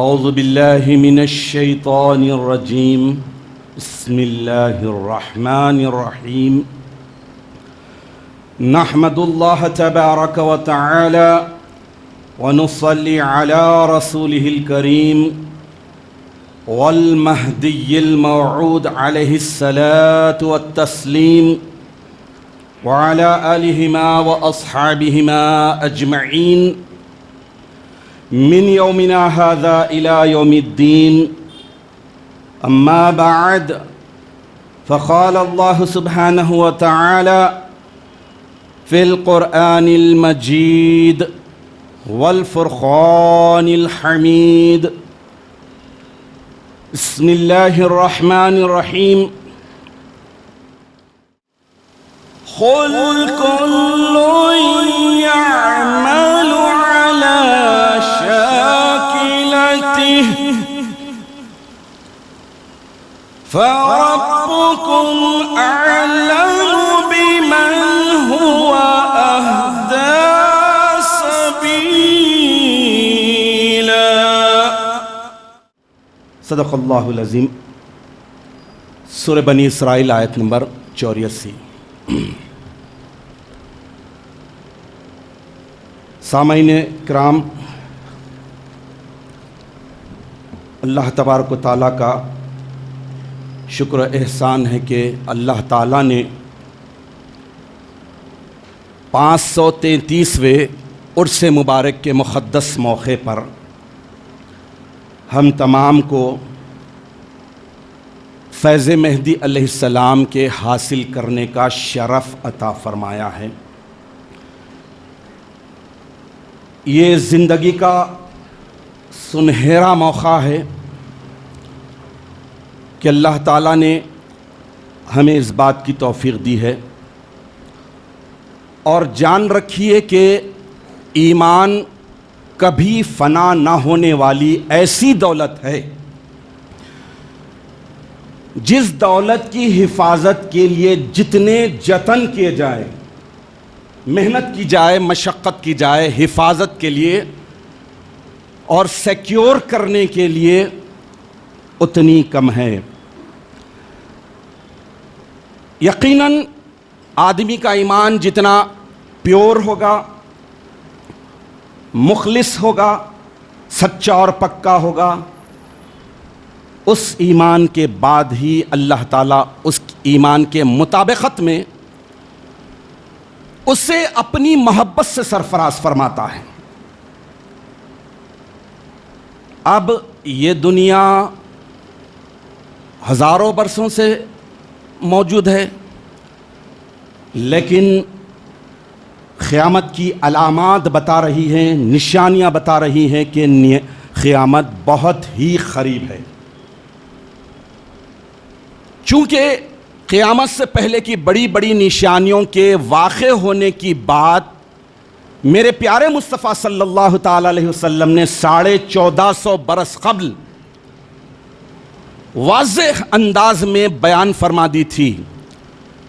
أعوذ بالله من الشيطان الرجيم. بسم الله الرحمن الرحيم. نحمد الله تبارك وتعالى ونصلي على رسوله الكريم والمهدي الموعود عليه الصلاة والتسليم وعلى آلهما وأصحابهما أجمعين من يومنا هذا إلى يوم الدين. أما بعد، فقال الله سبحانه وتعالى في القرآن المجيد والفرقان الحميد. بسم الله الرحمن الرحيم. قل كل يعمل على شاكلته فربكم أعلم بمن هو أهدى سبيلا. صدق اللہ العظیم. سورہ بنی اسرائیل آیت نمبر 84. سامعین کرام، اللہ تبارک و تعالیٰ کا شکر و احسان ہے کہ اللہ تعالیٰ نے 533ویں عرس مبارک کے مقدس موقع پر ہم تمام کو فیض مہدی علیہ السلام کے حاصل کرنے کا شرف عطا فرمایا ہے. یہ زندگی کا سنہرا موقع ہے کہ اللہ تعالیٰ نے ہمیں اس بات کی توفیق دی ہے، اور جان رکھیے کہ ایمان کبھی فنا نہ ہونے والی ایسی دولت ہے جس دولت کی حفاظت کے لیے جتنے جتن کیے جائیں، محنت کی جائے، مشقت کی جائے حفاظت کے لیے اور سیکیور کرنے کے لیے، اتنی کم ہے. یقیناً آدمی کا ایمان جتنا پیور ہوگا، مخلص ہوگا، سچا اور پکا ہوگا، اس ایمان کے بعد ہی اللہ تعالیٰ اس ایمان کے مطابقت میں اسے اپنی محبت سے سرفراز فرماتا ہے. اب یہ دنیا ہزاروں برسوں سے موجود ہے، لیکن قیامت کی علامات بتا رہی ہیں، نشانیاں بتا رہی ہیں کہ قیامت بہت ہی قریب ہے. چونکہ قیامت سے پہلے کی بڑی بڑی نشانیوں کے واقع ہونے کی بات میرے پیارے مصطفیٰ صلی اللہ تعالیٰ علیہ وسلم نے 1450 برس قبل واضح انداز میں بیان فرما دی تھی.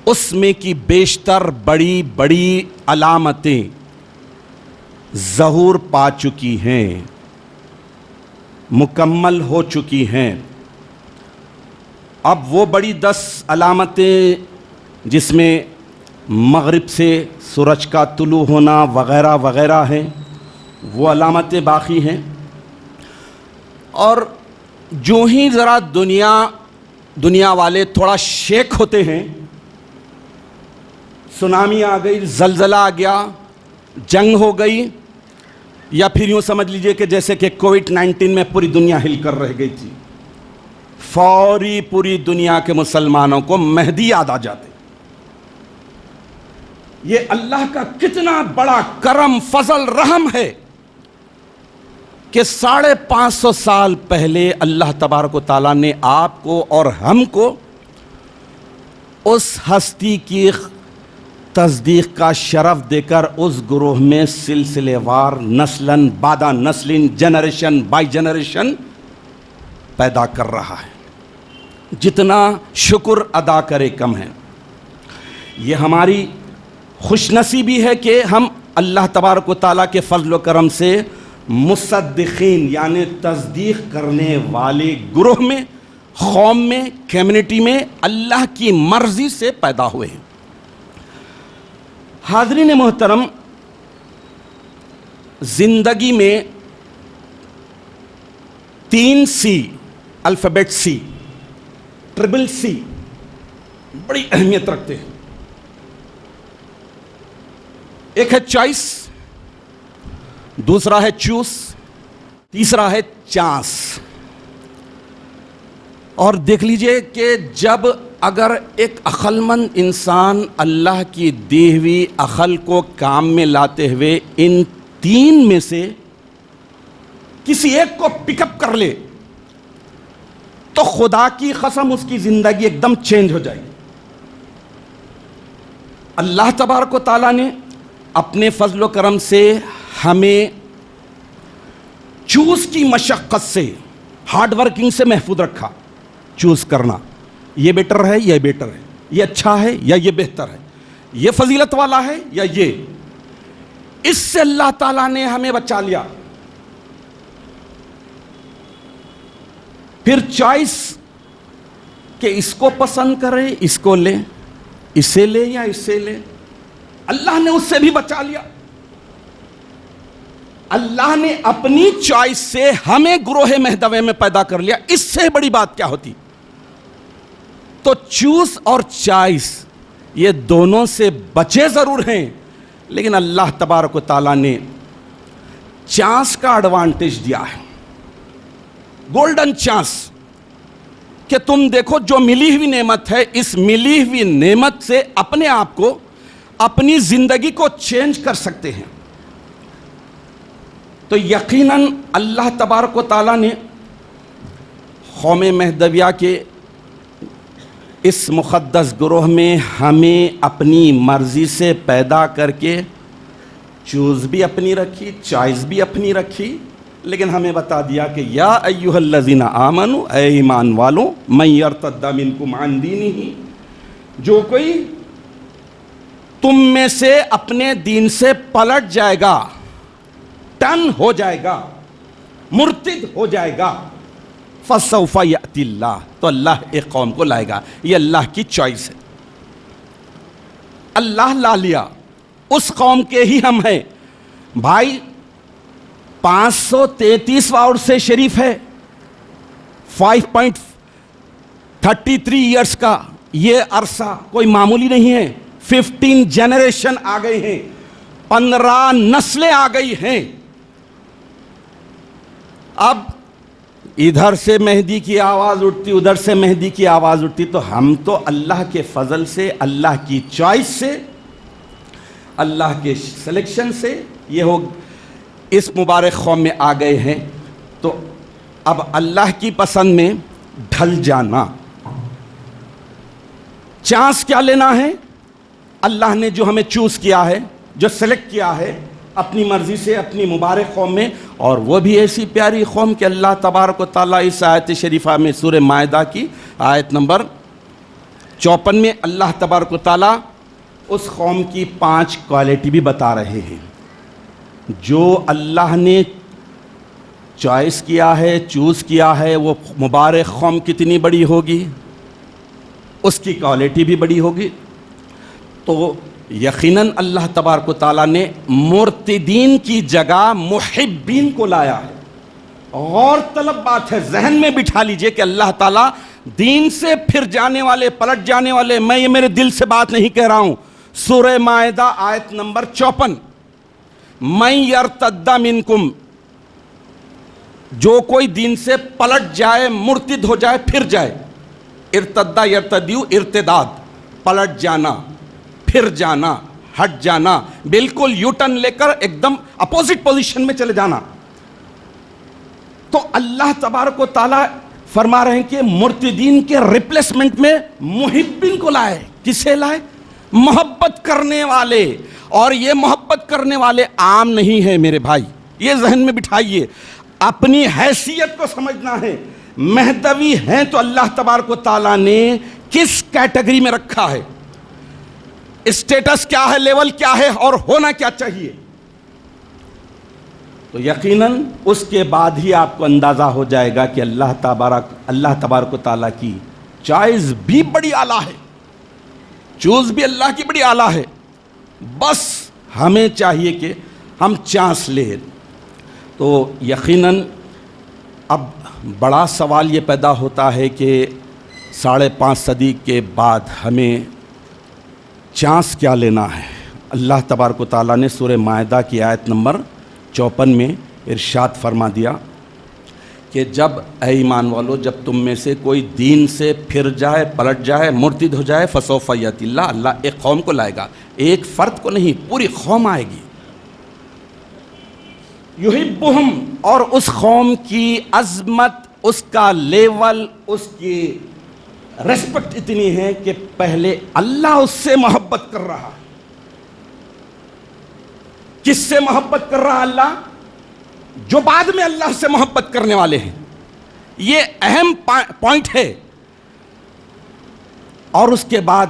اس میں کی بیشتر بڑی بڑی علامتیں ظہور پا چکی ہیں، مکمل ہو چکی ہیں. اب وہ بڑی 10 علامتیں جس میں مغرب سے سورج کا طلوع ہونا وغیرہ وغیرہ ہیں، وہ علامتیں باقی ہیں. اور جو ہی ذرا دنیا والے تھوڑا شیک ہوتے ہیں، سونامی آ گئی، زلزلہ آ گیا، جنگ ہو گئی، یا پھر یوں سمجھ لیجئے کہ جیسے کہ کووڈ-19 میں پوری دنیا ہل کر رہ گئی تھی، فوری پوری دنیا کے مسلمانوں کو مہدی یاد آ جاتے. یہ اللہ کا کتنا بڑا کرم، فضل، رحم ہے کہ 550 سال پہلے اللہ تبارک و تعالیٰ نے آپ کو اور ہم کو اس ہستی کی تصدیق کا شرف دے کر اس گروہ میں سلسلے وار، نسلاً بعد نسلن، جنریشن بائی جنریشن پیدا کر رہا ہے. جتنا شکر ادا کرے کم ہے. یہ ہماری خوش نصیبی ہے کہ ہم اللہ تبارک و تعالیٰ کے فضل و کرم سے مصدقین یعنی تصدیق کرنے والے گروہ میں، قوم میں، کمیونٹی میں اللہ کی مرضی سے پیدا ہوئے ہیں۔ حاضرین محترم، زندگی میں 3 سی، الفابیٹ سی، ٹربل سی بڑی اہمیت رکھتے ہیں۔ ایک ہے چوائس، دوسرا ہے چوز، تیسرا ہے چانس۔ اور دیکھ لیجئے کہ جب اگر ایک عقل مند انسان اللہ کی دی ہوئی عقل کو کام میں لاتے ہوئے ان 3 میں سے کسی ایک کو پک اپ کر لے تو خدا کی قسم اس کی زندگی ایک دم چینج ہو جائے گی۔ اللہ تبارک و تعالیٰ نے اپنے فضل و کرم سے ہمیں چوز کی مشقت سے، ہارڈ ورکنگ سے محفوظ رکھا۔ چوز کرنا، یہ بیٹر ہے، یہ بیٹر ہے، یہ اچھا ہے یا یہ بہتر ہے، یہ فضیلت والا ہے یا یہ، اس سے اللہ تعالیٰ نے ہمیں بچا لیا۔ پھر چوائس کہ اس کو پسند کرے، اس کو لے، اسے لے یا اسے لے، اللہ نے اس سے بھی بچا لیا۔ اللہ نے اپنی چوائس سے ہمیں گروہ مہدوے میں پیدا کر لیا، اس سے بڑی بات کیا ہوتی؟ تو چوز اور چوائس یہ دونوں سے بچے ضرور ہیں، لیکن اللہ تبارک و تعالیٰ نے چانس کا ایڈوانٹیج دیا ہے، گولڈن چانس، کہ تم دیکھو جو ملی ہوئی نعمت ہے، اس ملی ہوئی نعمت سے اپنے آپ کو، اپنی زندگی کو چینج کر سکتے ہیں۔ تو یقیناً اللہ تبارک و تعالیٰ نے قوم مہدویہ کے اس مقدس گروہ میں ہمیں اپنی مرضی سے پیدا کر کے چوز بھی اپنی رکھی، چوائس بھی اپنی رکھی، لیکن ہمیں بتا دیا کہ یا ایھا الذین آمنوا، اے ایمان والوں، من یرتد منکم عن دینہ، جو کوئی تم میں سے اپنے دین سے پلٹ جائے گا، ٹن ہو جائے گا، مرتد ہو جائے گا، فسوف یأتی اللہ، تو اللہ ایک قوم کو لائے گا۔ یہ اللہ کی چوائس ہے، اللہ لا لیا، اس قوم کے ہی ہم ہیں۔ بھائی 533واں عرص شریف ہے، 5.33 ایئرس کا یہ عرصہ کوئی معمولی نہیں ہے۔ 15 جنریشن آ گئے ہیں، 15 نسلیں آ گئی ہیں۔ اب ادھر سے مہدی کی آواز اٹھتی، ادھر سے مہدی کی آواز اٹھتی، تو ہم تو اللہ کے فضل سے، اللہ کی چوائس سے، اللہ کے سلیکشن سے یہ ہو اس مبارک قوم میں آ گئے ہیں۔ تو اب اللہ کی پسند میں ڈھل جانا، چانس کیا لینا ہے؟ اللہ نے جو ہمیں چوز کیا ہے، جو سلیکٹ کیا ہے اپنی مرضی سے اپنی مبارک قوم میں، اور وہ بھی ایسی پیاری قوم کہ اللہ تبارک و تعالیٰ اس آیت شریفہ میں سورہ مائدہ کی آیت نمبر 54 میں اللہ تبارک و تعالیٰ اس قوم کی 5 کوالٹی بھی بتا رہے ہیں۔ جو اللہ نے چوائس کیا ہے، چوز کیا ہے، وہ مبارک قوم کتنی بڑی ہوگی، اس کی کوالٹی بھی بڑی ہوگی۔ تو یقیناً اللہ تبارک و تعالیٰ نے مرتدین کی جگہ محبین کو لایا ہے۔ غور طلب بات ہے، ذہن میں بٹھا لیجئے کہ اللہ تعالیٰ دین سے پھر جانے والے، پلٹ جانے والے، میں یہ میرے دل سے بات نہیں کہہ رہا ہوں، سورہ مائدہ آیت نمبر 54، من یرتد منکم، جو کوئی دین سے پلٹ جائے، مرتد ہو جائے، پھر جائے، ارتدہ یرتدیو، ارتداد، پلٹ جانا، پھر جانا، ہٹ جانا، بالکل یو ٹرن لے کر ایک دم اپوزٹ پوزیشن میں چلے جانا۔ تو اللہ تبارک و تعالیٰ فرما رہے ہیں کہ مرتدین کے ریپلیسمنٹ میں محبین کو لائے۔ کسے لائے؟ محبت کرنے والے۔ اور یہ محبت کرنے والے عام نہیں ہیں میرے بھائی، یہ ذہن میں بٹھائیے، اپنی حیثیت کو سمجھنا ہے۔ مہدوی ہیں تو اللہ تبارک و تعالیٰ نے کس کیٹیگری میں رکھا ہے، اسٹیٹس کیا ہے، لیول کیا ہے، اور ہونا کیا چاہیے۔ تو یقیناً اس کے بعد ہی آپ کو اندازہ ہو جائے گا کہ اللہ تبارک و تعالیٰ کی چوائس بھی بڑی اعلیٰ ہے، چوز بھی اللہ کی بڑی اعلیٰ ہے، بس ہمیں چاہیے کہ ہم چانس لیں۔ تو یقیناً اب بڑا سوال یہ پیدا ہوتا ہے کہ 5.5 صدی کے بعد ہمیں چانس کیا لینا ہے۔ اللہ تبارک و تعالیٰ نے سورہ مائدہ کی آیت نمبر 54 میں ارشاد فرما دیا کہ جب اے ایمان والو، جب تم میں سے کوئی دین سے پھر جائے، پلٹ جائے، مرتد ہو جائے، فسوف یأتی اللہ ایک قوم کو لائے گا، ایک فرد کو نہیں، پوری قوم آئے گی، یحبہم، اور اس قوم کی عظمت، اس کا لیول، اس کی ریسپیکٹ اتنی ہے کہ پہلے اللہ اس سے محبت کر رہا ہے۔ کس سے محبت کر رہا اللہ؟ جو بعد میں اللہ سے محبت کرنے والے ہیں۔ یہ اہم پوائنٹ ہے۔ اور اس کے بعد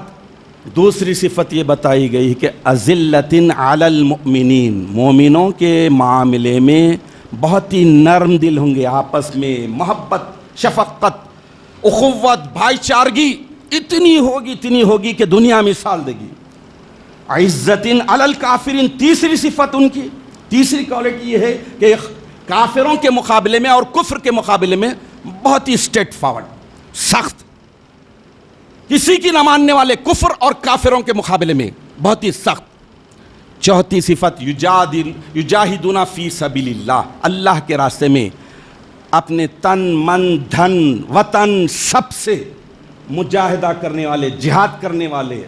دوسری صفت یہ بتائی گئی کہ اذلۃ علی المؤمنین، مومنوں کے معاملے میں بہت ہی نرم دل ہوں گے، آپس میں محبت، شفقت، اخوت، بھائی چارگی اتنی ہوگی کہ دنیا مثال دے گی۔ عزت علی الکافرین، تیسری صفت ان کی، تیسری کوالٹی یہ ہے کہ کافروں کے مقابلے میں اور کفر کے مقابلے میں بہت ہی اسٹریٹ فارورڈ، سخت، کسی کی نہ ماننے والے کفر اور کافروں کے مقابلے میں بہت ہی سخت۔ چوتھی صفت یجاہدون فی سبیل اللہ، اللہ کے راستے میں اپنے تن، من، دھن، وطن سب سے مجاہدہ کرنے والے، جہاد کرنے والے۔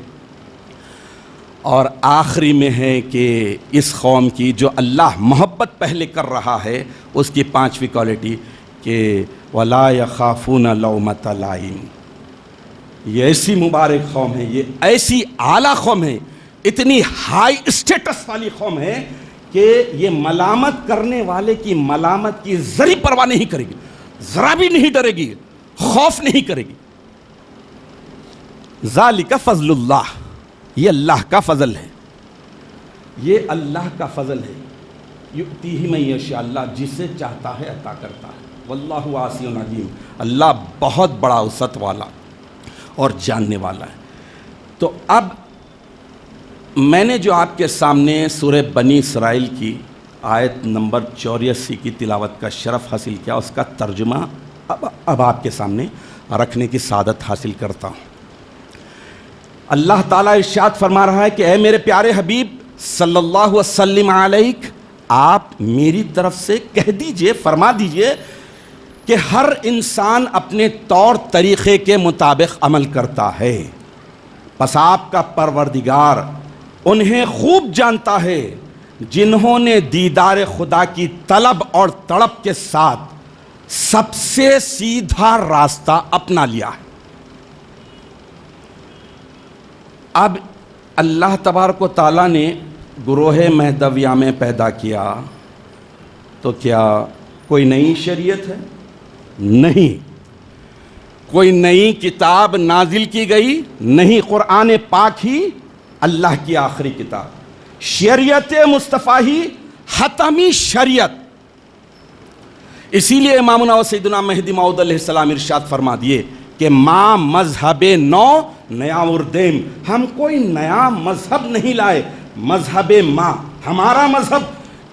اور آخری میں ہے کہ اس قوم کی جو اللہ محبت پہلے کر رہا ہے، اس کی 5ویں کوالٹی کہ ولا یخافون لومۃ لائم۔ یہ ایسی مبارک قوم ہے، یہ ایسی اعلیٰ قوم ہے، اتنی ہائی اسٹیٹس والی قوم ہے کہ یہ ملامت کرنے والے کی ملامت کی ذری پرواہ نہیں کرے گی، ذرا بھی نہیں ڈرے گی، خوف نہیں کرے گی۔ ذالک فضل اللہ، یہ اللہ کا فضل ہے، یہ اللہ کا فضل ہے۔ یؤتیہ من یشاء، اللہ جسے چاہتا ہے عطا کرتا ہے۔ واللہ واسع علیم، اللہ بہت بڑا وسعت والا اور جاننے والا ہے۔ تو اب میں نے جو آپ کے سامنے سورہ بنی اسرائیل کی آیت نمبر 84 کی تلاوت کا شرف حاصل کیا، اس کا ترجمہ اب آپ کے سامنے رکھنے کی سعادت حاصل کرتا ہوں۔ اللہ تعالیٰ ارشاد فرما رہا ہے کہ اے میرے پیارے حبیب صلی اللہ وسلم علیک، آپ میری طرف سے کہہ دیجئے، فرما دیجئے کہ ہر انسان اپنے طور طریقے کے مطابق عمل کرتا ہے، پس آپ کا پروردگار انہیں خوب جانتا ہے جنہوں نے دیدار خدا کی طلب اور تڑپ کے ساتھ سب سے سیدھا راستہ اپنا لیا ہے۔ اب اللہ تبارک و تعالیٰ نے گروہ مہدویہ میں پیدا کیا تو کیا کوئی نئی شریعت ہے؟ نہیں۔ کوئی نئی کتاب نازل کی گئی؟ نہیں، قرآن پاک ہی اللہ کی آخری کتاب، شریعت مصطفیٰ ہی حتمی شریعت۔ اسی لیے امامنا و سیدنا مہدی موعود علیہ السلام ارشاد فرما دیے کہ ما مذہب نو نیا اردیم، ہم کوئی نیا مذہب نہیں لائے، مذہب ما، ہمارا مذہب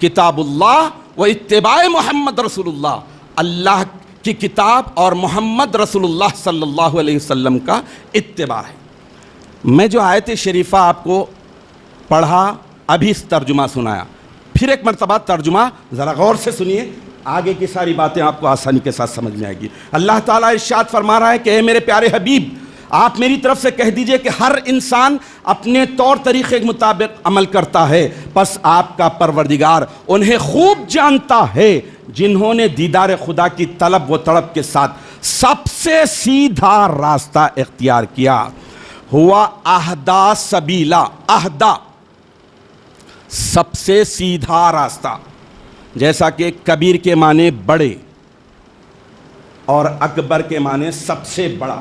کتاب اللہ و اتباع محمد رسول اللہ، اللہ کی کتاب اور محمد رسول اللہ صلی اللہ علیہ وسلم کا اتباع ہے۔ میں جو آیت شریفہ آپ کو پڑھا، ابھی اس ترجمہ سنایا، پھر ایک مرتبہ ترجمہ ذرا غور سے سنیے، آگے کی ساری باتیں آپ کو آسانی کے ساتھ سمجھ میں آئے گی۔ اللہ تعالیٰ ارشاد فرما رہا ہے کہ اے میرے پیارے حبیب، آپ میری طرف سے کہہ دیجئے کہ ہر انسان اپنے طور طریقے کے مطابق عمل کرتا ہے، پس آپ کا پروردگار انہیں خوب جانتا ہے جنہوں نے دیدار خدا کی طلب و تڑپ کے ساتھ سب سے سیدھا راستہ اختیار کیا۔ ہوا اہدا سبیلا، اہدا سب سے سیدھا راستہ، جیسا کہ کبیر کے معنی بڑے اور اکبر کے معنی سب سے بڑا،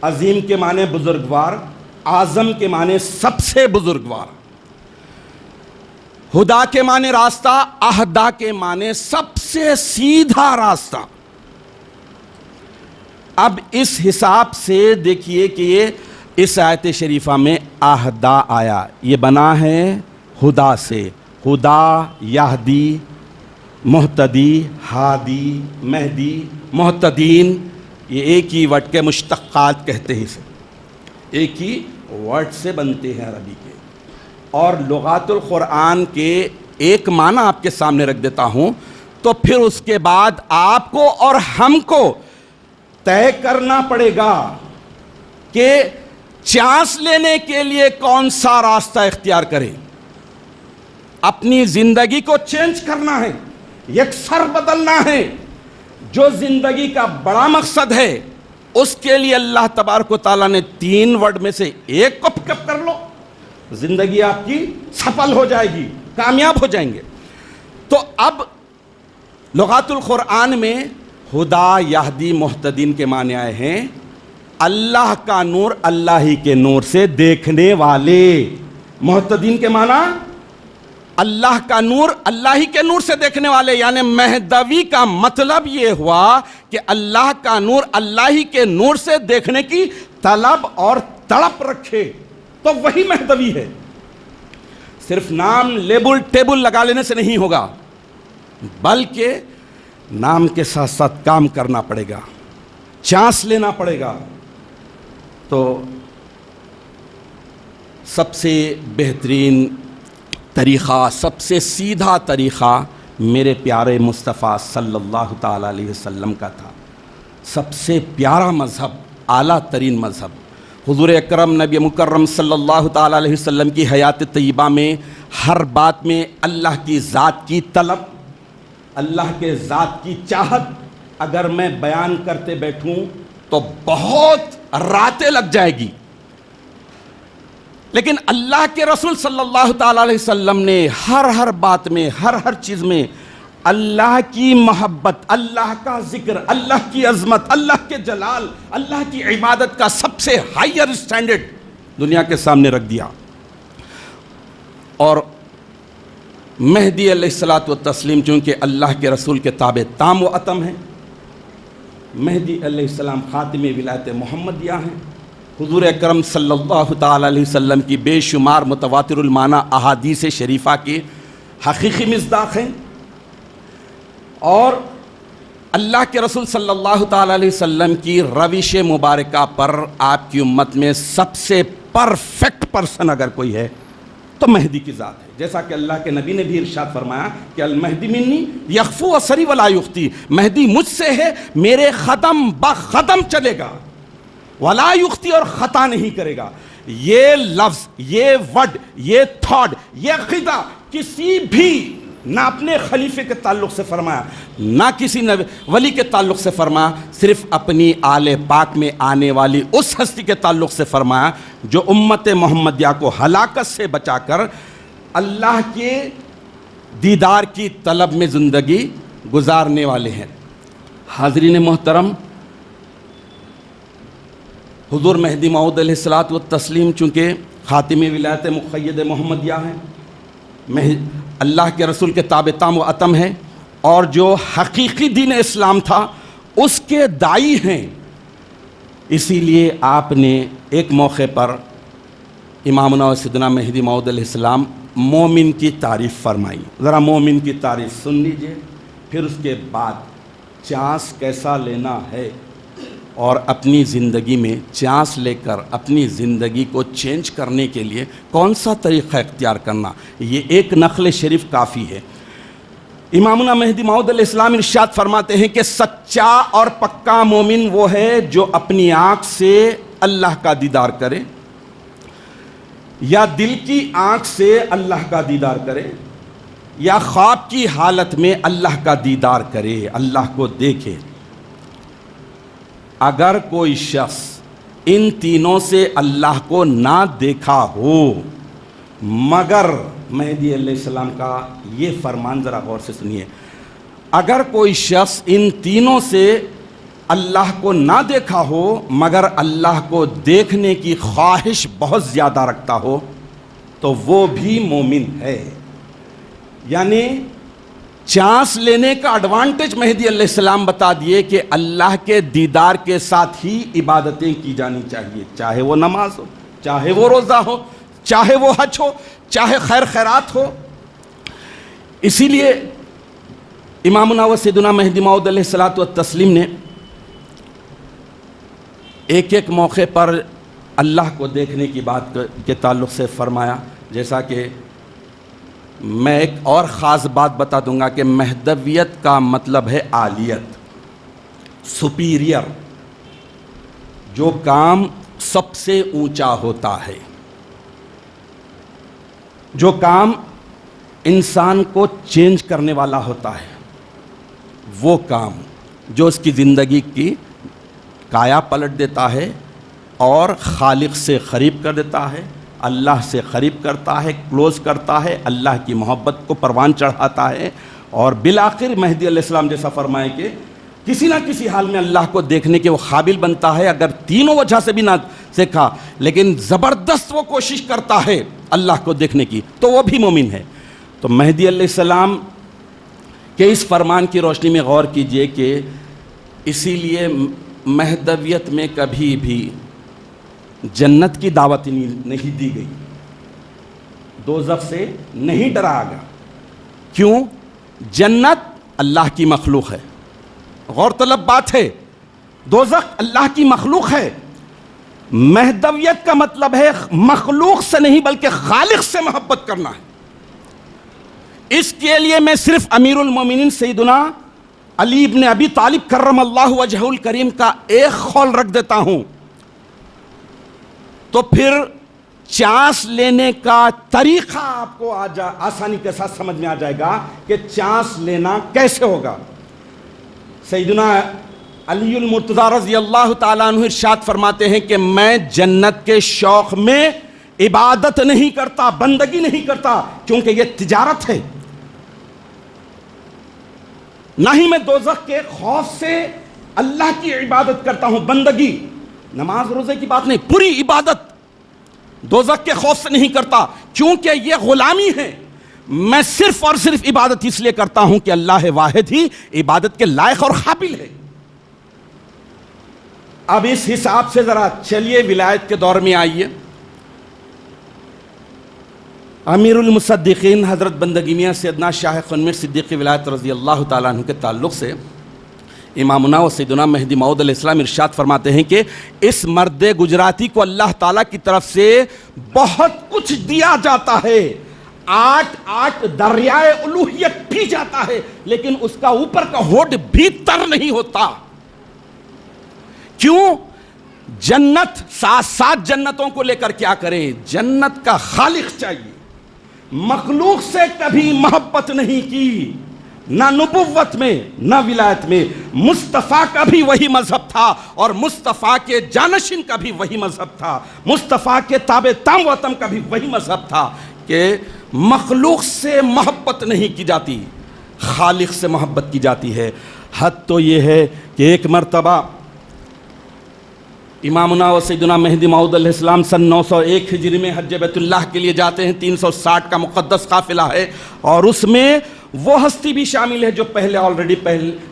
عظیم کے معنی بزرگوار، اعظم کے معنی سب سے بزرگوار۔ ہدا کے معنی راستہ، اہدا کے معنی سب سے سیدھا راستہ۔ اب اس حساب سے دیکھیے کہ یہ اس آیت شریفہ میں اہدا آیا، یہ بنا ہے ہدا سے، ہدا یہدی، مہتدی، ہادی، مہدی، محتدین، یہ ایک ہی ورڈ کے مشتقات کہتے ہیں اسے، ایک ہی ورڈ سے بنتے ہیں عربی کے۔ اور لغات القرآن کے ایک معنی آپ کے سامنے رکھ دیتا ہوں، تو پھر اس کے بعد آپ کو اور ہم کو طے کرنا پڑے گا کہ چانس لینے کے لیے کون سا راستہ اختیار کریں۔ اپنی زندگی کو چینج کرنا ہے، یکسر بدلنا ہے۔ جو زندگی کا بڑا مقصد ہے اس کے لیے اللہ تبارک و تعالیٰ نے 3 ورڈ میں سے ایک کو پک اپ کر لو، زندگی آپ کی سفل ہو جائے گی، کامیاب ہو جائیں گے۔ تو اب لغات القرآن میں ہدا، یہدی، محتدین کے معنی آئے ہیں اللہ کا نور، اللہ ہی کے نور سے دیکھنے والے۔ محتدین کے معنی اللہ کا نور، اللہ ہی کے نور سے دیکھنے والے، یعنی مہدوی کا مطلب یہ ہوا کہ اللہ کا نور، اللہ ہی کے نور سے دیکھنے کی طلب اور تڑپ رکھے تو وہی مہدوی ہے۔ صرف نام لیبل ٹیبل لگا لینے سے نہیں ہوگا، بلکہ نام کے ساتھ ساتھ کام کرنا پڑے گا، چانس لینا پڑے گا۔ تو سب سے بہترین طریقہ، سب سے سیدھا طریقہ میرے پیارے مصطفیٰ صلی اللہ تعالیٰ علیہ وسلم کا تھا۔ سب سے پیارا مذہب، اعلیٰ ترین مذہب، حضور اکرم نبی مکرم صلی اللہ تعالیٰ علیہ وسلم کی حیات طیبہ میں ہر بات میں اللہ کی ذات کی طلب، اللہ کے ذات کی چاہت اگر میں بیان کرتے بیٹھوں تو بہت راتیں لگ جائے گی، لیکن اللہ کے رسول صلی اللہ تعالیٰ علیہ وسلم نے ہر بات میں، ہر چیز میں اللہ کی محبت، اللہ کا ذکر، اللہ کی عظمت، اللہ کے جلال، اللہ کی عبادت کا سب سے ہائر سٹینڈرڈ دنیا کے سامنے رکھ دیا۔ اور مہدی علیہ الصلوۃ والتسلیم چونکہ اللہ کے رسول کے تابع تام و اتم ہیں، مہدی علیہ السلام خاتم ولایت محمدیہ ہیں، حضور اکرم صلی اللہ تعالیٰ علیہ وسلم کی بے شمار متواتر المعنی احادیث شریفہ کی حقیقی مصداق ہیں، اور اللہ کے رسول صلی اللہ تعالیٰ علیہ وسلم کی روش مبارکہ پر آپ کی امت میں سب سے پرفیکٹ پرسن اگر کوئی ہے تو مہدی کی ذات ہے۔ جیسا کہ اللہ کے نبی نے بھی ارشاد فرمایا کہ المہدی منی یخفو اسری ولا یختی، مہدی مجھ سے ہے، میرے قدم بقدم چلے گا، ولا یختی، اور خطا نہیں کرے گا۔ یہ لفظ، یہ ورڈ، یہ تھاٹ، یہ عقیدہ کسی بھی نہ اپنے خلیفے کے تعلق سے فرمایا، نہ کسی ولی کے تعلق سے فرمایا، صرف اپنی آل پاک میں آنے والی اس ہستی کے تعلق سے فرمایا جو امت محمدیہ کو ہلاکت سے بچا کر اللہ کے دیدار کی طلب میں زندگی گزارنے والے ہیں۔ حاضرین محترم، حضور مہدی موعود علیہ الصلوۃ والتسلیم چونکہ خاتم ولایت مقید محمدیہ ہیں، اللہ کے رسول کے تابع تام و اتم ہیں، اور جو حقیقی دین اسلام تھا اس کے داعی ہیں۔ اسی لیے آپ نے ایک موقع پر امامنا و سیدنا مہدی موعود علیہ السلام مومن کی تعریف فرمائی۔ ذرا مومن کی تعریف سن لیجئے، پھر اس کے بعد چانس کیسا لینا ہے اور اپنی زندگی میں چانس لے کر اپنی زندگی کو چینج کرنے کے لیے کون سا طریقہ اختیار کرنا، یہ ایک نقل شریف کافی ہے۔ امامنا مہدی موعود علیہ السلام ارشاد فرماتے ہیں کہ سچا اور پکا مومن وہ ہے جو اپنی آنکھ سے اللہ کا دیدار کرے، یا دل کی آنکھ سے اللہ کا دیدار کرے، یا خواب کی حالت میں اللہ کا دیدار کرے، اللہ کو دیکھے۔ اگر کوئی شخص ان تینوں سے اللہ کو نہ دیکھا ہو، مگر مہدی علیہ السلام کا یہ فرمان ذرا غور سے سنیے، اگر کوئی شخص ان تینوں سے اللہ کو نہ دیکھا ہو مگر اللہ کو دیکھنے کی خواہش بہت زیادہ رکھتا ہو تو وہ بھی مومن ہے۔ یعنی چانس لینے کا ایڈوانٹیج مہدی علیہ السلام بتا دیے کہ اللہ کے دیدار کے ساتھ ہی عبادتیں کی جانی چاہیے، چاہے وہ نماز ہو، چاہے وہ روزہ ہو، چاہے وہ حج ہو، چاہے خیر خیرات ہو۔ اسی لیے امامنا و سیدنا مہدی موعود علیہ الصلوۃ والتسلیم نے ایک ایک موقع پر اللہ کو دیکھنے کی بات کے تعلق سے فرمایا، جیسا کہ میں ایک اور خاص بات بتا دوں گا کہ مہدویت کا مطلب ہے عالیت، سپیریئر، جو کام سب سے اونچا ہوتا ہے، جو کام انسان کو چینج کرنے والا ہوتا ہے، وہ کام جو اس کی زندگی کی کایا پلٹ دیتا ہے اور خالق سے قریب کر دیتا ہے، اللہ سے قریب کرتا ہے، کلوز کرتا ہے، اللہ کی محبت کو پروان چڑھاتا ہے، اور بالآخر مہدی علیہ السلام جیسا فرمائے کہ کسی نہ کسی حال میں اللہ کو دیکھنے کے وہ قابل بنتا ہے، اگر تینوں وجہ سے بھی نہ سیکھا لیکن زبردست وہ کوشش کرتا ہے اللہ کو دیکھنے کی، تو وہ بھی مومن ہے۔ تو مہدی علیہ السلام کے اس فرمان کی روشنی میں غور کیجئے کہ اسی لیے مہدویت میں کبھی بھی جنت کی دعوت نہیں دی گئی، دوزخ سے نہیں ڈرایا گیا۔ کیوں؟ جنت اللہ کی مخلوق ہے، غور طلب بات ہے، دوزخ اللہ کی مخلوق ہے۔ مہدویت کا مطلب ہے مخلوق سے نہیں بلکہ خالق سے محبت کرنا ہے۔ اس کے لیے میں صرف امیر المومنین سیدنا علی ابن ابی طالب کرم اللہ وجہہ الکریم کا ایک قول رکھ دیتا ہوں، تو پھر چانس لینے کا طریقہ آپ کو آسانی کے ساتھ سمجھ میں آ جائے گا کہ چانس لینا کیسے ہوگا۔ سیدنا علی المرتضیٰ رضی اللہ تعالیٰ عنہ ارشاد فرماتے ہیں کہ میں جنت کے شوق میں عبادت نہیں کرتا، بندگی نہیں کرتا، کیونکہ یہ تجارت ہے، نہ ہی میں دوزخ کے خوف سے اللہ کی عبادت کرتا ہوں، بندگی، نماز روزے کی بات نہیں، پوری عبادت دوزخ کے خوف سے نہیں کرتا، کیونکہ یہ غلامی ہے۔ میں صرف اور صرف عبادت اس لیے کرتا ہوں کہ اللہ واحد ہی عبادت کے لائق اور قابل ہے۔ اب اس حساب سے ذرا چلیے ولایت کے دور میں آئیے۔ امیر المصدقین حضرت بندگی میاں سیدنا شاہ قنمیر صدیقی ولایت رضی اللہ تعالیٰ عنہ کے تعلق سے امامنا و سیدنا مہدی موعود علیہ السلام ارشاد فرماتے ہیں کہ اس مرد گجراتی کو اللہ تعالیٰ کی طرف سے بہت کچھ دیا جاتا ہے، 8 دریائے الوہیت پی جاتا ہے، لیکن اس کا اوپر کا ہوٹ بھی تر نہیں ہوتا۔ کیوں؟ جنت، 7 جنتوں کو لے کر کیا کرے؟ جنت کا خالق چاہیے، مخلوق سے کبھی محبت نہیں کی، نہ نبوت میں نہ ولایت میں۔ مصطفیٰ کا بھی وہی مذہب تھا اور مصطفیٰ کے جانشین کا بھی وہی مذہب تھا، مصطفیٰ کے تابع تام و اتم کا بھی وہی مذہب تھا کہ مخلوق سے محبت نہیں کی جاتی، خالق سے محبت کی جاتی ہے۔ حد تو یہ ہے کہ ایک مرتبہ امامنا و سیدنا مہدی موعود علیہ السلام سن 901 ہجری میں حج بیت اللہ کے لیے جاتے ہیں، 360 کا مقدس قافلہ ہے، اور اس میں وہ ہستی بھی شامل ہے جو پہلے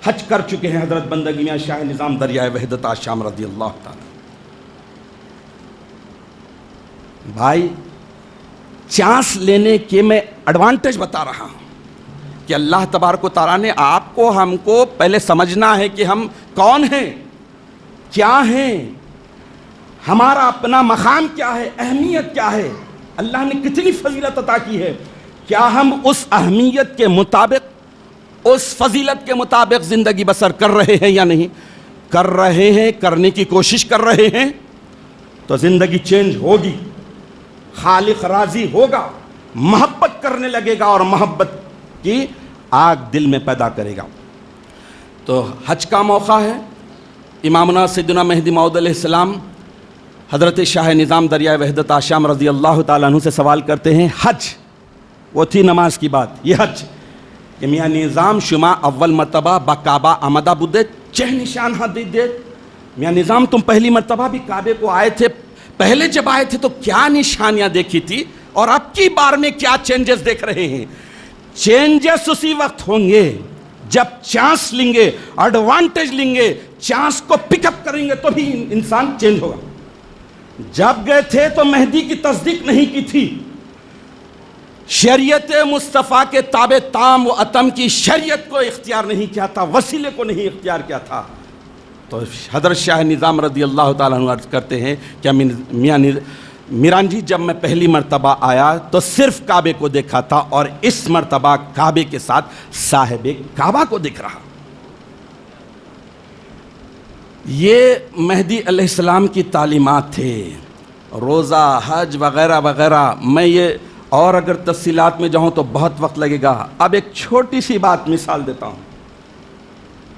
حج کر چکے ہیں، حضرت بندگی میاں شاہ نظام دریائے وحدت آشام رضی اللہ تعالی۔ بھائی، چانس لینے کے میں ایڈوانٹیج بتا رہا ہوں کہ اللہ تبارک و تعالیٰ نے آپ کو، ہم کو پہلے سمجھنا ہے کہ ہم کون ہیں، کیا ہیں، ہمارا اپنا مقام کیا ہے، اہمیت کیا ہے، اللہ نے کتنی فضیلت عطا کی ہے، کیا ہم اس اہمیت کے مطابق، اس فضیلت کے مطابق زندگی بسر کر رہے ہیں یا نہیں؟ کر رہے ہیں، کرنے کی کوشش کر رہے ہیں تو زندگی چینج ہوگی، خالق راضی ہوگا، محبت کرنے لگے گا اور محبت کی آگ دل میں پیدا کرے گا۔ تو حج کا موقع ہے، امامنا سیدنا مہدی موعود علیہ السلام حضرت شاہ نظام دریائے وحدت آشام رضی اللہ تعالیٰ عنہ سے سوال کرتے ہیں، حج، وہ تھی نماز کی بات، یہ حج کہ میاں نظام شما اول مرتبہ با کعبہ آمدہ بدے چہ نشان ہاں دے، میاں نظام تم پہلی مرتبہ بھی کعبے کو آئے تھے، پہلے جب آئے تھے تو کیا نشانیاں دیکھی تھی اور اب کی بار میں کیا چینجز دیکھ رہے ہیں؟ چینجز اسی وقت ہوں گے جب چانس لیں گے, ایڈوانٹیج لیں گے, چانس کو پک اپ کریں گے تو بھی انسان چینج ہوگا. جب گئے تھے تو مہدی کی تصدیق نہیں کی تھی, شریعت مصطفیٰ کے تابع تام و اتم کی شریعت کو اختیار نہیں کیا تھا, وسیلے کو نہیں اختیار کیا تھا. تو حضرت شاہ نظام رضی اللہ تعالیٰ عنہ عرض کرتے ہیں کہ میاں میران جی, جب میں پہلی مرتبہ آیا تو صرف کعبے کو دیکھا تھا, اور اس مرتبہ کعبے کے ساتھ صاحب کعبہ کو دیکھ رہا. یہ مہدی علیہ السلام کی تعلیمات تھے, روزہ, حج وغیرہ وغیرہ. میں یہ اور اگر تفصیلات میں جاؤں تو بہت وقت لگے گا. اب ایک چھوٹی سی بات مثال دیتا ہوں.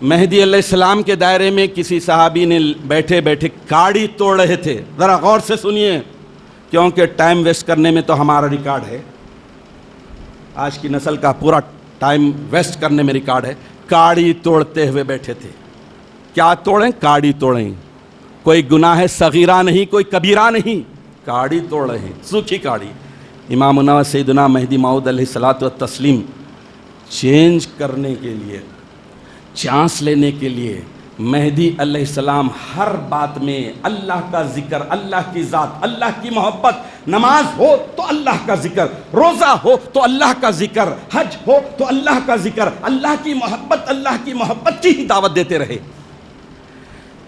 مہدی علیہ السلام کے دائرے میں کسی صحابی نے بیٹھے بیٹھے کاڑی توڑ رہے تھے. ذرا غور سے سنیے, کیونکہ ٹائم ویسٹ کرنے میں تو ہمارا ریکارڈ ہے, آج کی نسل کا پورا ٹائم ویسٹ کرنے میں ریکارڈ ہے. کاڑی توڑتے ہوئے بیٹھے تھے. کیا توڑیں؟ کاڑی توڑیں. کوئی گناہ صغیرہ نہیں, کوئی کبیرہ نہیں, کاڑی توڑ رہے ہیں, سوکھی کاڑی. امامنا سیدنا مہدی موعود علیہ الصلوۃ والتسلیم چینج کرنے کے لیے, چانس لینے کے لیے, مہدی علیہ السلام ہر بات میں اللہ کا ذکر, اللہ کی ذات, اللہ کی محبت. نماز ہو تو اللہ کا ذکر, روزہ ہو تو اللہ کا ذکر, حج ہو تو اللہ کا ذکر, اللہ کی محبت کی ہی دعوت دیتے رہے.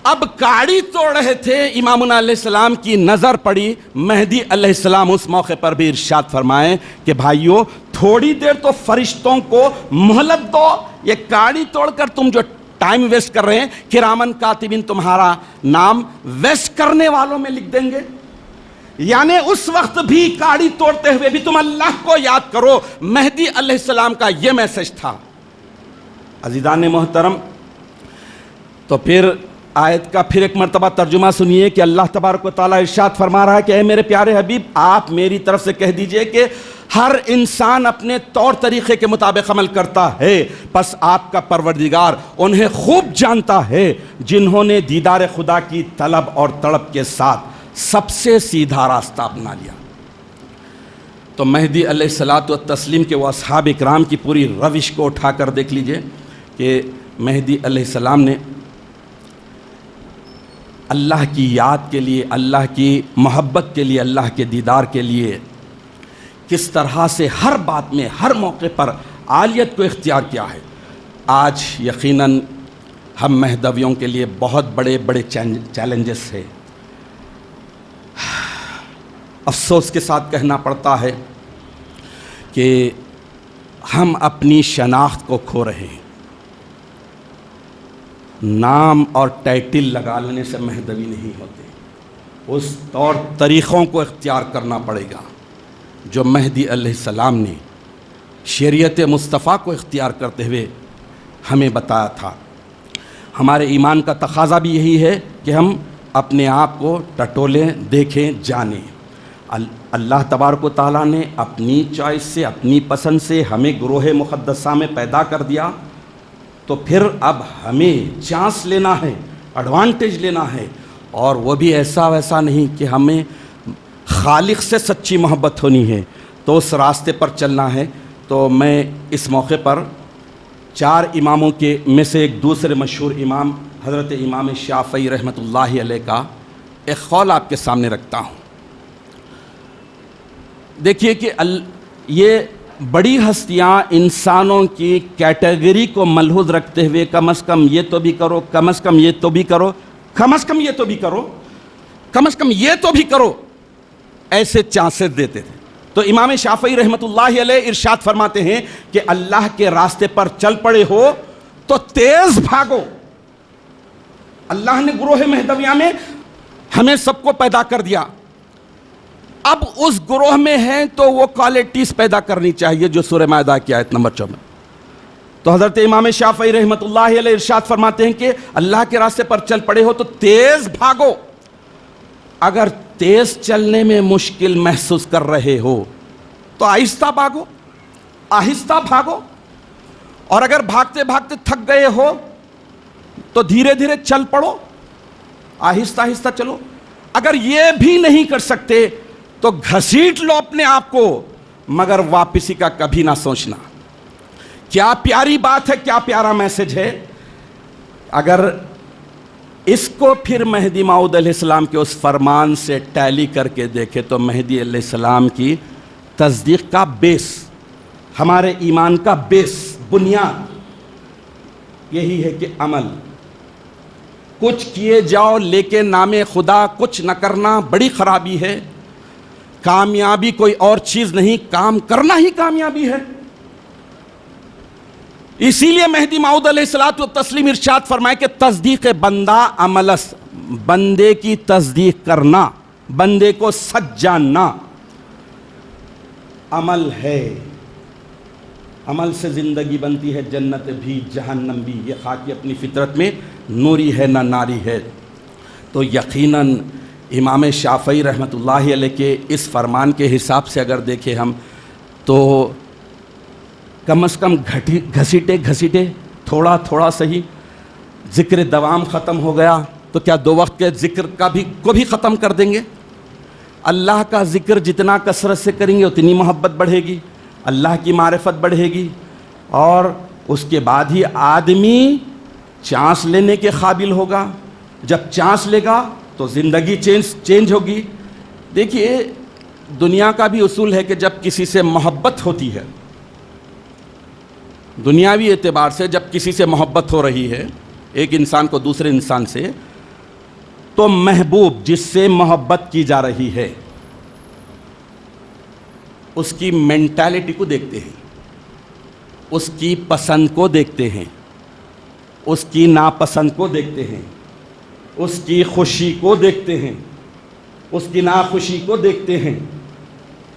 اب کاڑی توڑ رہے تھے, امامنا علیہ السلام کی نظر پڑی. مہدی علیہ السلام اس موقع پر بھی ارشاد فرمائیں کہ بھائیو, تھوڑی دیر تو فرشتوں کو مہلت دو. یہ کاڑی توڑ کر تم جو ٹائم ویسٹ کر رہے ہیں, کرامن کاتبین تمہارا نام ویسٹ کرنے والوں میں لکھ دیں گے. یعنی اس وقت بھی کاڑی توڑتے ہوئے بھی تم اللہ کو یاد کرو. مہدی علیہ السلام کا یہ میسج تھا. عزیزان محترم, تو پھر آیت کا پھر ایک مرتبہ ترجمہ سنیے کہ اللہ تبارک و تعالیٰ ارشاد فرما رہا ہے کہ اے میرے پیارے حبیب, آپ میری طرف سے کہہ دیجئے کہ ہر انسان اپنے طور طریقے کے مطابق عمل کرتا ہے, پس آپ کا پروردگار انہیں خوب جانتا ہے جنہوں نے دیدار خدا کی طلب اور تڑپ کے ساتھ سب سے سیدھا راستہ اپنا لیا. تو مہدی علیہ الصلوۃ والتسلیم کے وہ اصحاب اکرام کی پوری روش کو اٹھا کر دیکھ لیجئے کہ مہدی علیہ السلام نے اللہ کی یاد کے لیے, اللہ کی محبت کے لیے, اللہ کے دیدار کے لیے کس طرح سے ہر بات میں, ہر موقع پر عالیت کو اختیار کیا ہے. آج یقیناً ہم مہدویوں کے لیے بہت بڑے بڑے چیلنجز ہیں. افسوس کے ساتھ کہنا پڑتا ہے کہ ہم اپنی شناخت کو کھو رہے ہیں. نام اور ٹائٹل لگا لینے سے مہدوی نہیں ہوتے, اس طور طریقوں کو اختیار کرنا پڑے گا جو مہدی علیہ السلام نے شریعت مصطفیٰ کو اختیار کرتے ہوئے ہمیں بتایا تھا. ہمارے ایمان کا تقاضا بھی یہی ہے کہ ہم اپنے آپ کو ٹٹولیں, دیکھیں, جانیں. اللہ تبارک و تعالیٰ نے اپنی چوائس سے, اپنی پسند سے ہمیں گروہ مقدسہ میں پیدا کر دیا, تو پھر اب ہمیں چانس لینا ہے, ایڈوانٹیج لینا ہے, اور وہ بھی ایسا ویسا نہیں کہ ہمیں خالق سے سچی محبت ہونی ہے تو اس راستے پر چلنا ہے. تو میں اس موقع پر 4 اماموں کے میں سے ایک دوسرے مشہور امام حضرت امام شافعی رحمۃ اللہ علیہ کا ایک قول آپ کے سامنے رکھتا ہوں. دیکھیے کہ یہ بڑی ہستیاں انسانوں کی کیٹیگری کو ملحوظ رکھتے ہوئے کم از کم یہ تو بھی کرو, کم از کم یہ تو بھی کرو, کم از کم یہ تو بھی کرو, کم از کم یہ تو بھی کرو, ایسے چانسز دیتے تھے. تو امام شافعی رحمۃ اللہ علیہ ارشاد فرماتے ہیں کہ اللہ کے راستے پر چل پڑے ہو تو تیز بھاگو. اللہ نے گروہ مہدویہ میں ہمیں سب کو پیدا کر دیا, اب اس گروہ میں ہیں تو وہ کوالٹیز پیدا کرنی چاہیے جو سورہ مائدہ کی آیت نمبر 14. تو حضرت امام شافعی رحمۃ اللہ علیہ ارشاد فرماتے ہیں کہ اللہ کے راستے پر چل پڑے ہو تو تیز بھاگو. اگر تیز چلنے میں مشکل محسوس کر رہے ہو تو آہستہ بھاگو, آہستہ بھاگو. اور اگر بھاگتے بھاگتے تھک گئے ہو تو دھیرے دھیرے چل پڑو, آہستہ آہستہ چلو. اگر یہ بھی نہیں کر سکتے تو گھسیٹ لو اپنے آپ کو, مگر واپسی کا کبھی نہ سوچنا. کیا پیاری بات ہے، کیا پیارا میسج ہے. اگر اس کو پھر مہدی موعود علیہ السلام کے اس فرمان سے ٹیلی کر کے دیکھے تو مہدی علیہ السلام کی تصدیق کا بیس، ہمارے ایمان کا بیس، بنیاد یہی ہے کہ عمل. کچھ کیے جاؤ لیکن نام خدا کچھ نہ کرنا بڑی خرابی ہے. کامیابی کوئی اور چیز نہیں، کام کرنا ہی کامیابی ہے. اسی لیے مہدی موعود علیہ الصلوۃ والتسلیم ارشاد فرمائے کہ تصدیق بندہ عملس، بندے کی تصدیق کرنا، بندے کو سچ جاننا عمل ہے. عمل سے زندگی بنتی ہے، جنت بھی جہنم بھی. یہ خاکی اپنی فطرت میں نوری ہے نہ ناری ہے. تو یقیناً امام شافعی رحمۃ اللہ علیہ کے اس فرمان کے حساب سے اگر دیکھیں ہم تو کم از کم گھسیٹے تھوڑا تھوڑا صحیح ذکر دوام ختم ہو گیا تو کیا 2 وقت کے ذکر کو بھی ختم کر دیں گے؟ اللہ کا ذکر جتنا کثرت سے کریں گے اتنی محبت بڑھے گی، اللہ کی معرفت بڑھے گی، اور اس کے بعد ہی آدمی چانس لینے کے قابل ہوگا. جب چانس لے گا تو زندگی چینج ہوگی. دیکھیے دنیا کا بھی اصول ہے کہ جب کسی سے محبت ہوتی ہے، دنیاوی اعتبار سے جب کسی سے محبت ہو رہی ہے ایک انسان کو دوسرے انسان سے، تو محبوب جس سے محبت کی جا رہی ہے اس کی مینٹالٹی کو دیکھتے ہیں، اس کی پسند کو دیکھتے ہیں، اس کی ناپسند کو دیکھتے ہیں، اس کی خوشی کو دیکھتے ہیں، اس کی ناخوشی کو دیکھتے ہیں.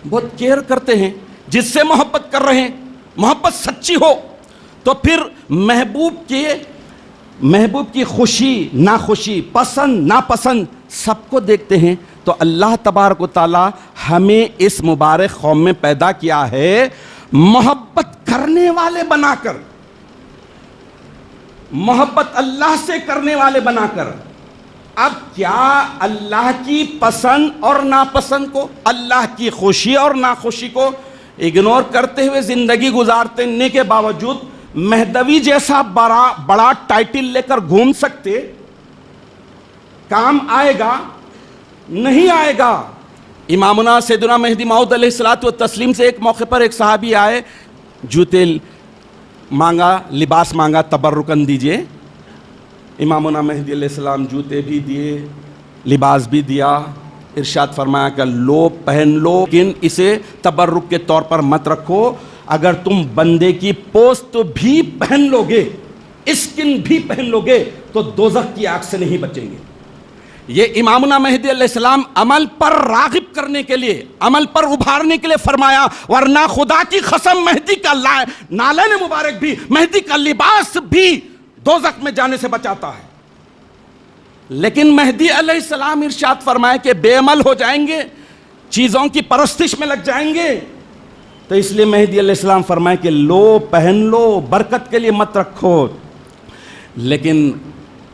بہت کیئر کرتے ہیں. جس سے محبت کر رہے ہیں، محبت سچی ہو تو پھر محبوب کی خوشی ناخوشی، پسند ناپسند سب کو دیکھتے ہیں. تو اللہ تبارک و تعالی ہمیں اس مبارک قوم میں پیدا کیا ہے محبت کرنے والے بنا کر، محبت اللہ سے کرنے والے بنا کر. اب کیا اللہ کی پسند اور ناپسند کو، اللہ کی خوشی اور ناخوشی کو اگنور کرتے ہوئے زندگی گزارنے کے باوجود مہدوی جیسا بڑا ٹائٹل لے کر گھوم سکتے؟ کام آئے گا؟ نہیں آئے گا. امامنا سیدنا مہدی موعود علیہ الصلوۃ والتسلیم سے ایک موقع پر ایک صحابی آئے، جوتے مانگا، لباس مانگا، تبرکن دیجئے. امامنا مہدی علیہ السلام جوتے بھی دیے، لباس بھی دیا. ارشاد فرمایا کہ لو پہن لو، لیکن اسے تبرک کے طور پر مت رکھو. اگر تم بندے کی پوست بھی پہن لو گے، اسکن بھی پہن لو گے تو دوزخ کی آگ سے نہیں بچیں گے. یہ امامنا مہدی علیہ السلام عمل پر راغب کرنے کے لیے، عمل پر ابھارنے کے لیے فرمایا، ورنہ خدا کی قسم مہدی کا نالین مبارک بھی، مہدی کا لباس بھی دوزخ میں جانے سے بچاتا ہے. لیکن مہدی علیہ السلام ارشاد فرمائے کہ بے عمل ہو جائیں گے، چیزوں کی پرستش میں لگ جائیں گے. تو اس لیے مہدی علیہ السلام فرمائے کہ لو پہن لو، برکت کے لیے مت رکھو. لیکن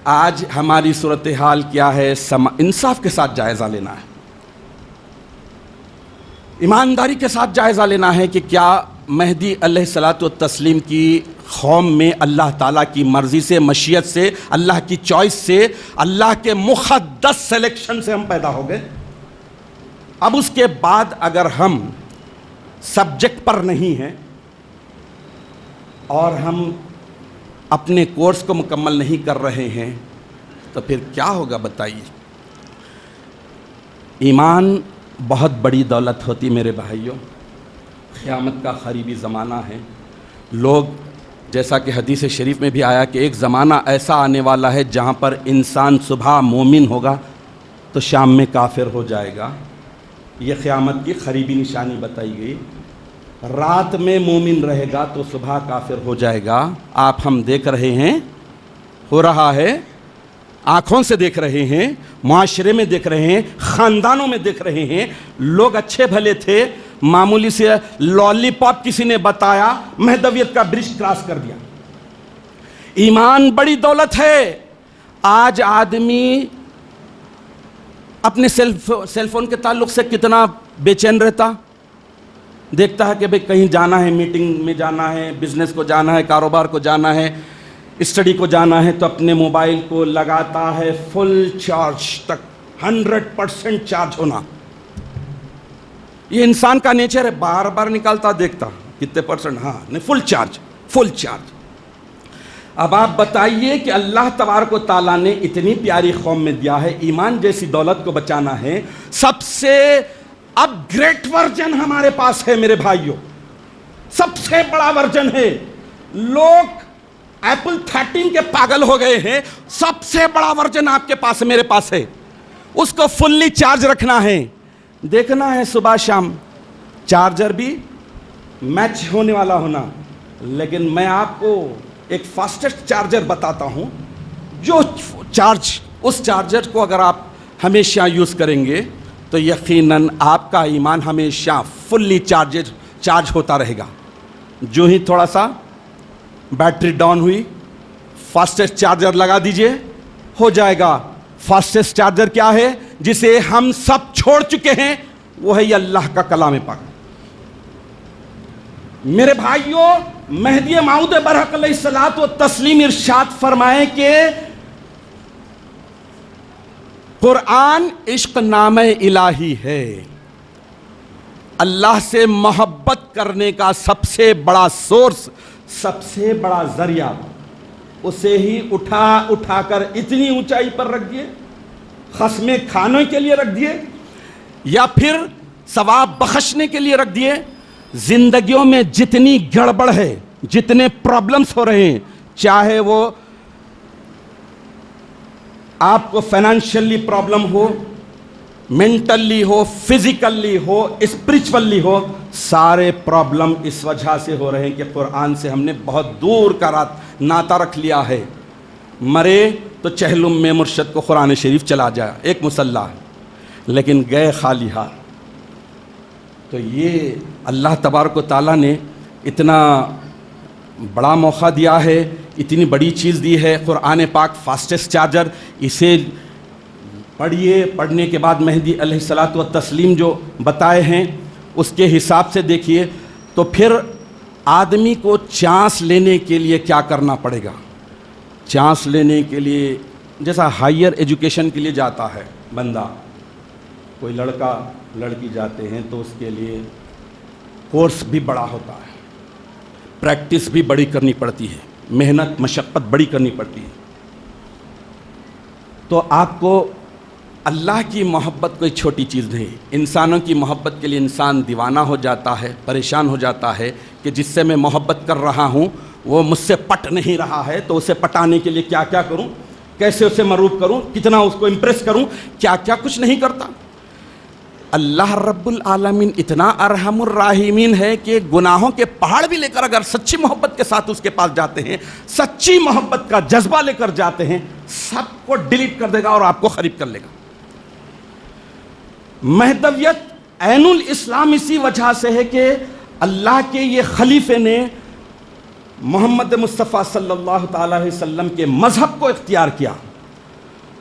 آج ہماری صورتحال کیا ہے؟ انصاف کے ساتھ جائزہ لینا ہے، ایمانداری کے ساتھ جائزہ لینا ہے کہ کیا مہدی علیہ الصلوۃ والتسلیم کی قوم میں اللہ تعالیٰ کی مرضی سے، مشیت سے، اللہ کی چوائس سے، اللہ کے مقدس سلیکشن سے ہم پیدا ہو گئے. اب اس کے بعد اگر ہم سبجیکٹ پر نہیں ہیں اور ہم اپنے کورس کو مکمل نہیں کر رہے ہیں تو پھر کیا ہوگا بتائیے؟ ایمان بہت بڑی دولت ہوتی میرے بھائیوں. قیامت کا قریبی زمانہ ہے. لوگ جیسا کہ حدیث شریف میں بھی آیا کہ ایک زمانہ ایسا آنے والا ہے جہاں پر انسان صبح مومن ہوگا تو شام میں کافر ہو جائے گا. یہ قیامت کی قریبی نشانی بتائی گئی. رات میں مومن رہے گا تو صبح کافر ہو جائے گا. آپ ہم دیکھ رہے ہیں، ہو رہا ہے، آنکھوں سے دیکھ رہے ہیں، معاشرے میں دیکھ رہے ہیں، خاندانوں میں دیکھ رہے ہیں. لوگ اچھے بھلے تھے، معمولی سے لالی پاپ کسی نے بتایا، مہدویت کا برج کراس کر دیا. ایمان بڑی دولت ہے. آج آدمی اپنے سیل فون کے تعلق سے کتنا بے چین رہتا. دیکھتا ہے کہ بھئی کہیں جانا ہے، میٹنگ میں جانا ہے، بزنس کو جانا ہے، کاروبار کو جانا ہے، اسٹڈی کو جانا ہے، تو اپنے موبائل کو لگاتا ہے فل چارج تک، 100% چارج ہونا. یہ انسان کا نیچر ہے، بار بار نکالتا دیکھتا کتنے پرسنٹ، ہاں نہیں، فل چارج، فل چارج. اب آپ بتائیے کہ اللہ تبارک و تعالیٰ نے اتنی پیاری قوم میں دیا ہے، ایمان جیسی دولت کو بچانا ہے، سب سے اپ گریڈ ورژن ہمارے پاس ہے میرے بھائیوں، سب سے بڑا ورژن ہے. لوگ ایپل 13 کے پاگل ہو گئے ہیں، سب سے بڑا ورژن آپ کے پاس ہے، میرے پاس ہے. اس کو فلی چارج رکھنا ہے، دیکھنا ہے صبح شام، چارجر بھی میچ ہونے والا ہونا. لیکن میں آپ کو ایک فاسٹسٹ چارجر بتاتا ہوں، جو چارج، اس چارجر کو اگر آپ ہمیشہ یوز کریں گے تو یقیناً آپ کا ایمان ہمیشہ فلی چارج ہوتا رہے گا. جو ہی تھوڑا سا بیٹری ڈاؤن ہوئی، فاسٹسٹ چارجر لگا دیجئے، ہو جائے گا. فاسٹسٹ چارجر کیا ہے؟ جسے ہم سب چھوڑ چکے ہیں، وہ ہے یہ اللہ کا کلام پاک. میرے بھائیوں، مہدی موعود برحق علیہ الصلوۃ والتسلیم ارشاد فرمائے کہ قرآن عشق نامہ الہی ہے. اللہ سے محبت کرنے کا سب سے بڑا سورس، سب سے بڑا ذریعہ، اسے ہی اٹھا کر اتنی اونچائی پر رکھ دیے، خصمیں کھانے کے لیے رکھ دیے، یا پھر ثواب بخشنے کے لیے رکھ دیے. زندگیوں میں جتنی گڑبڑ ہے، جتنے پرابلمز ہو رہے ہیں، چاہے وہ آپ کو فائنینشلی پرابلم ہو، مینٹلی ہو، فزیکلی ہو، اسپرچولی ہو، سارے پرابلم اس وجہ سے ہو رہے ہیں کہ قرآن سے ہم نے بہت دور کا ناطہ رکھ لیا ہے. مرے تو چہلم میں مرشد کو قرآن شریف چلا جائے، ایک مسلح ہے، لیکن گئے خالی ہاتھ. تو یہ اللہ تبارک و تعالیٰ نے اتنا بڑا موقع دیا ہے، اتنی بڑی چیز دی ہے، قرآن پاک فاسٹسٹ چارجر. اسے پڑھیے، پڑھنے کے بعد مہدی علیہ الصلوۃ والتسلیم جو بتائے ہیں اس کے حساب سے دیکھیے، تو پھر آدمی کو چانس لینے کے لیے کیا کرنا پڑے گا. چانس لینے کے لیے جیسا ہائر ایجوکیشن کے لیے جاتا ہے بندہ، کوئی لڑکا لڑکی جاتے ہیں تو اس کے لیے کورس بھی بڑا ہوتا ہے، پریکٹس بھی بڑی کرنی پڑتی ہے، محنت مشقت بڑی کرنی پڑتی ہے. تو آپ کو اللہ کی محبت کوئی چھوٹی چیز نہیں. انسانوں کی محبت کے لیے انسان دیوانہ ہو جاتا ہے، پریشان ہو جاتا ہے کہ جس سے میں محبت کر رہا ہوں وہ مجھ سے پٹ نہیں رہا ہے، تو اسے پٹانے کے لیے کیا کیا کروں، کیسے اسے مروب کروں، کتنا اس کو امپریس کروں، کیا کیا کچھ نہیں کرتا. اللہ رب العالمین اتنا ارحم الراحمین ہے کہ گناہوں کے پہاڑ بھی لے کر اگر سچی محبت کے ساتھ اس کے پاس جاتے ہیں، سچی محبت کا جذبہ لے کر جاتے ہیں، سب کو ڈیلیٹ کر دے گا اور آپ کو قریب کر لے گا. مہدویت عین الاسلام اسی وجہ سے ہے کہ اللہ کے یہ خلیفے نے محمد مصطفیٰ صلی اللہ تعالی علیہ وسلم کے مذہب کو اختیار کیا.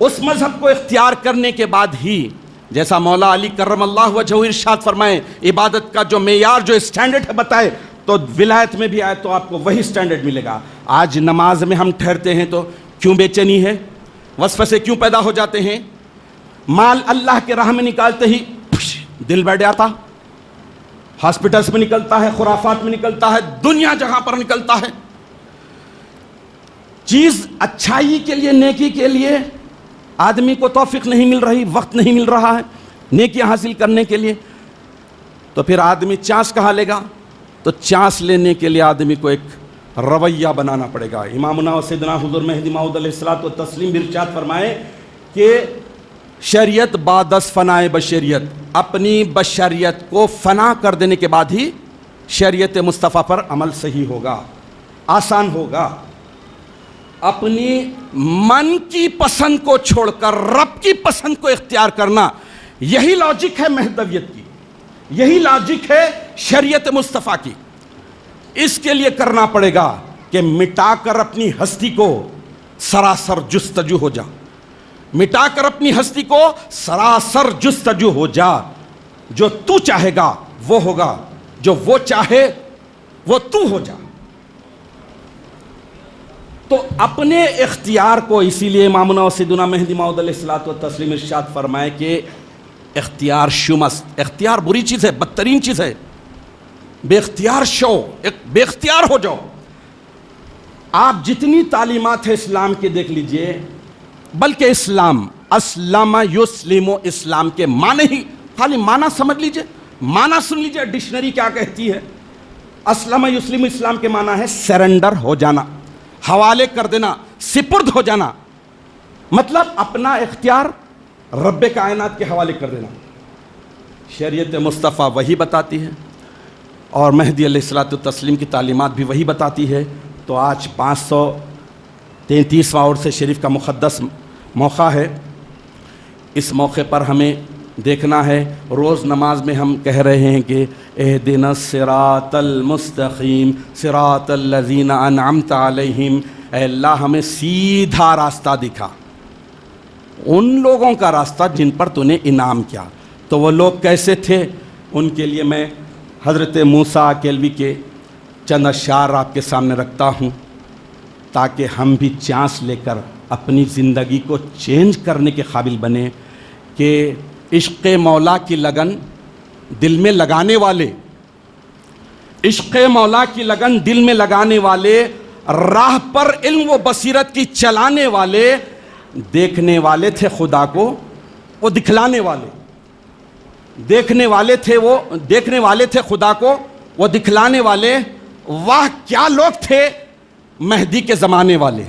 اس مذہب کو اختیار کرنے کے بعد ہی جیسا مولا علی کرم اللہ وجہہ ارشاد فرمائے، عبادت کا جو معیار، جو اسٹینڈرڈ ہے بتائے، تو ولایت میں بھی آئے تو آپ کو وہی اسٹینڈرڈ ملے گا. آج نماز میں ہم ٹھہرتے ہیں تو کیوں بے چینی ہے، وسوسے کیوں پیدا ہو جاتے ہیں، مال اللہ کے راہ میں نکالتے ہی دل بیٹھ جاتا، ہاسپٹلس میں نکلتا ہے، خرافات میں نکلتا ہے، دنیا جہاں پر نکلتا ہے. چیز اچھائی کے لیے، نیکی کے لیے آدمی کو توفیق نہیں مل رہی، وقت نہیں مل رہا ہے نیکی حاصل کرنے کے لیے، تو پھر آدمی چانس کہاں لے گا. تو چانس لینے کے لیے آدمی کو ایک رویہ بنانا پڑے گا. امامنا و سیدنا حضور مہدی موعود علیہ الصلوۃ والتسلیم ارشاد فرمائے کہ شریعت بعد از فنائے بشریت، اپنی بشریت کو فنا کر دینے کے بعد ہی شریعت مصطفیٰ پر عمل صحیح ہوگا، آسان ہوگا. اپنی من کی پسند کو چھوڑ کر رب کی پسند کو اختیار کرنا، یہی لاجک ہے مہدویت کی، یہی لاجک ہے شریعت مصطفیٰ کی. اس کے لیے کرنا پڑے گا کہ مٹا کر اپنی ہستی کو سراسر جستجو ہو جا، مٹا کر اپنی ہستی کو سراسر جستجو ہو جا. جو تو چاہے گا وہ ہوگا، جو وہ چاہے وہ تو ہو جا۔ تو اپنے اختیار کو، اسی لیے امامنا و سیدنا مہدی موعود علیہ الصلوۃ والتسلیم ارشاد فرمائے کہ اختیار شمست، اختیار بری چیز ہے، بدترین چیز ہے، بے اختیار شو، بے اختیار ہو جاؤ۔ آپ جتنی تعلیمات ہے اسلام کے دیکھ لیجئے، بلکہ اسلام اسلم یسلم، اسلام کے معنی ہی، خالی معنی سمجھ لیجئے، معنی سن لیجئے ڈکشنری کیا کہتی ہے۔ اسلم یسلم اسلام کے معنی ہے سرنڈر ہو جانا، حوالے کر دینا، سپرد ہو جانا، مطلب اپنا اختیار رب کائنات کے حوالے کر دینا۔ شریعت مصطفیٰ وہی بتاتی ہے اور مہدی علیہ الصلوۃ والتسلیم کی تعلیمات بھی وہی بتاتی ہے۔ تو آج 533واں عرس شریف کا مقدس موقع ہے۔ اس موقع پر ہمیں دیکھنا ہے، روز نماز میں ہم کہہ رہے ہیں کہ اہدنا الصراط المستقیم صراط الذین انعمت علیہم، اے اللہ ہمیں سیدھا راستہ دکھا، ان لوگوں کا راستہ جن پر تو نے انعام کیا۔ تو وہ لوگ کیسے تھے؟ ان کے لیے میں حضرت موسیٰ کیلوی کے چند اشعار آپ کے سامنے رکھتا ہوں تاکہ ہم بھی چانس لے کر اپنی زندگی کو چینج کرنے کے قابل بنیں کہ عشق مولا کی لگن دل میں لگانے والے، عشق مولا کی لگن دل میں لگانے والے، راہ پر علم و بصیرت کی چلانے والے، دیکھنے والے تھے خدا کو وہ دکھلانے والے، دیکھنے والے تھے خدا کو وہ دکھلانے والے۔ واہ کیا لوگ تھے مہدی کے زمانے والے،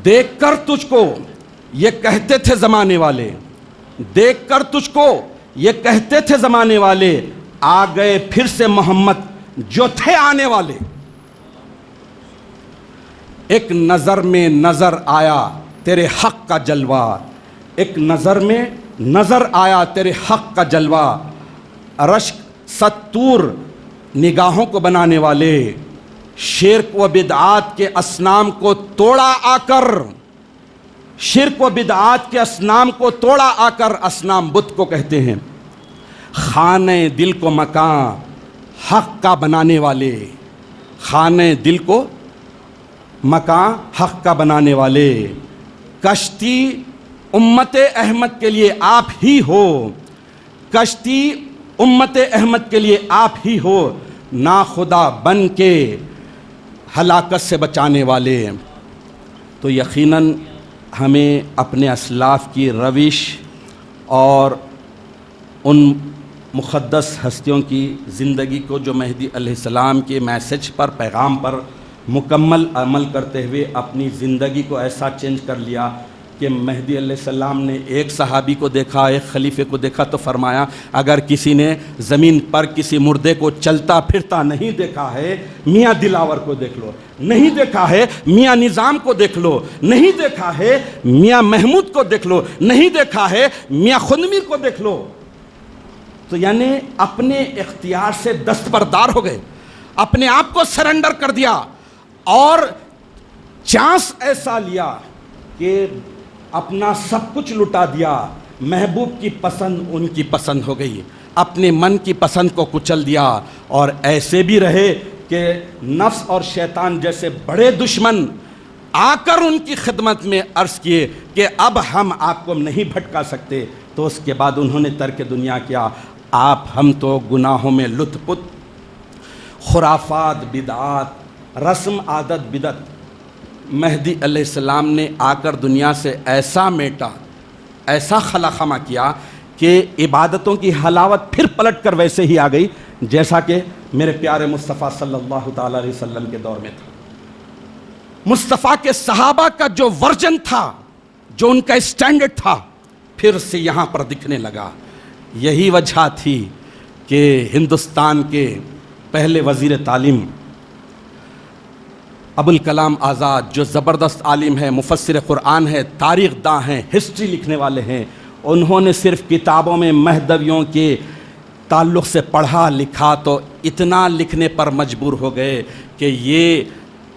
دیکھ کر تجھ کو یہ کہتے تھے زمانے والے، دیکھ کر تجھ کو یہ کہتے تھے زمانے والے، آ گئے پھر سے محمد جو تھے آنے والے۔ ایک نظر میں نظر آیا تیرے حق کا جلوہ، ایک نظر میں نظر آیا تیرے حق کا جلوہ، رشک ستور نگاہوں کو بنانے والے، شرک و بدعات کے اصنام کو توڑا آ کر، شرک و بدعات کے اصنام کو توڑا آ کر، اصنام بت کو کہتے ہیں، خانہ دل کو مکان حق کا بنانے والے، خانہ دل کو مکان حق کا بنانے والے، کشتی امت احمد کے لیے آپ ہی ہو، کشتی امت احمد کے لیے آپ ہی ہو، نا خدا بن کے ہلاکت سے بچانے والے۔ تو یقیناً ہمیں اپنے اسلاف کی روش اور ان مقدس ہستیوں کی زندگی کو جو مہدی علیہ السلام کے میسج پر، پیغام پر مکمل عمل کرتے ہوئے اپنی زندگی کو ایسا چینج کر لیا کہ مہدی علیہ السلام نے ایک صحابی کو دیکھا، ایک خلیفے کو دیکھا تو فرمایا اگر کسی نے زمین پر کسی مردے کو چلتا پھرتا نہیں دیکھا ہے، میاں دلاور کو دیکھ لو، نہیں دیکھا ہے میاں نظام کو دیکھ لو، نہیں دیکھا ہے میاں محمود کو دیکھ لو، نہیں دیکھا ہے میاں خندمیر کو دیکھ لو۔ تو یعنی اپنے اختیار سے دستبردار ہو گئے، اپنے آپ کو سرنڈر کر دیا اور چانس ایسا لیا کہ اپنا سب کچھ لٹا دیا۔ محبوب کی پسند ان کی پسند ہو گئی، اپنے من کی پسند کو کچل دیا، اور ایسے بھی رہے کہ نفس اور شیطان جیسے بڑے دشمن آ کر ان کی خدمت میں عرض کیے کہ اب ہم آپ کو نہیں بھٹکا سکتے۔ تو اس کے بعد انہوں نے ترک دنیا کیا۔ آپ ہم تو گناہوں میں لت پت، خرافات، بدعات، رسم عادت بدعت، مہدی علیہ السلام نے آ کر دنیا سے ایسا میٹا، ایسا خلا خمہ کیا کہ عبادتوں کی حلاوت پھر پلٹ کر ویسے ہی آ گئی جیسا کہ میرے پیارے مصطفیٰ صلی اللہ تعالیٰ علیہ وسلم کے دور میں تھا۔ مصطفیٰ کے صحابہ کا جو ورژن تھا، جو ان کا اسٹینڈرڈ تھا، پھر سے یہاں پر دکھنے لگا۔ یہی وجہ تھی کہ ہندوستان کے پہلے وزیر تعلیم ابوالکلام آزاد، جو زبردست عالم ہے، مفسر قرآن ہے، تاریخ داں ہیں، ہسٹری لکھنے والے ہیں، انہوں نے صرف کتابوں میں مہدویوں کے تعلق سے پڑھا لکھا تو اتنا لکھنے پر مجبور ہو گئے کہ یہ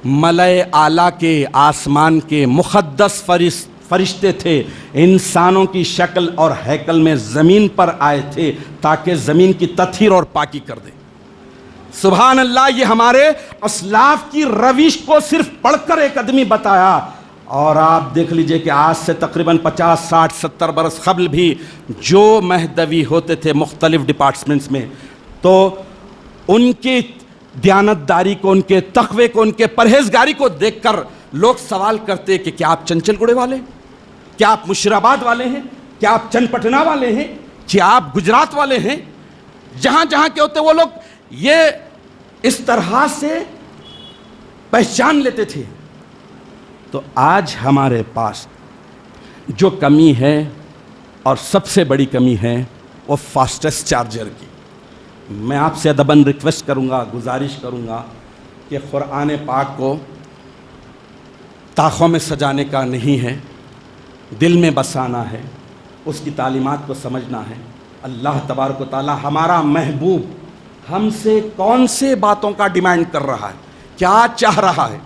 ملائے اعلیٰ کے، آسمان کے مقدس فرشتے تھے انسانوں کی شکل اور ہیکل میں زمین پر آئے تھے تاکہ زمین کی تطہیر اور پاکی کر دیں۔ سبحان اللہ، یہ ہمارے اسلاف کی روش کو صرف پڑھ کر ایک آدمی بتایا، اور آپ دیکھ لیجئے کہ آج سے تقریباً 50 60 70 برس قبل بھی جو مہدوی ہوتے تھے مختلف ڈپارٹمنٹس میں، تو ان کی دیانتداری کو، ان کے تقوی کو، ان کے پرہیزگاری کو دیکھ کر لوگ سوال کرتے کہ کیا آپ چنچل گڑھے والے ہیں؟ کیا آپ مشراباد والے ہیں؟ کیا آپ چن پٹنا والے ہیں؟ کیا آپ گجرات والے ہیں؟ جہاں جہاں کے ہوتے وہ لوگ یہ اس طرح سے پہچان لیتے تھے۔ تو آج ہمارے پاس جو کمی ہے اور سب سے بڑی کمی ہے وہ فاسٹسٹ چارجر کی۔ میں آپ سے ادباً ریکویسٹ کروں گا، گزارش کروں گا کہ قرآن پاک کو طاقوں میں سجانے کا نہیں ہے، دل میں بسانا ہے، اس کی تعلیمات کو سمجھنا ہے۔ اللہ تبارک و تعالی ہمارا محبوب ہم سے کون سے باتوں کا ڈیمانڈ کر رہا ہے، کیا چاہ رہا ہے۔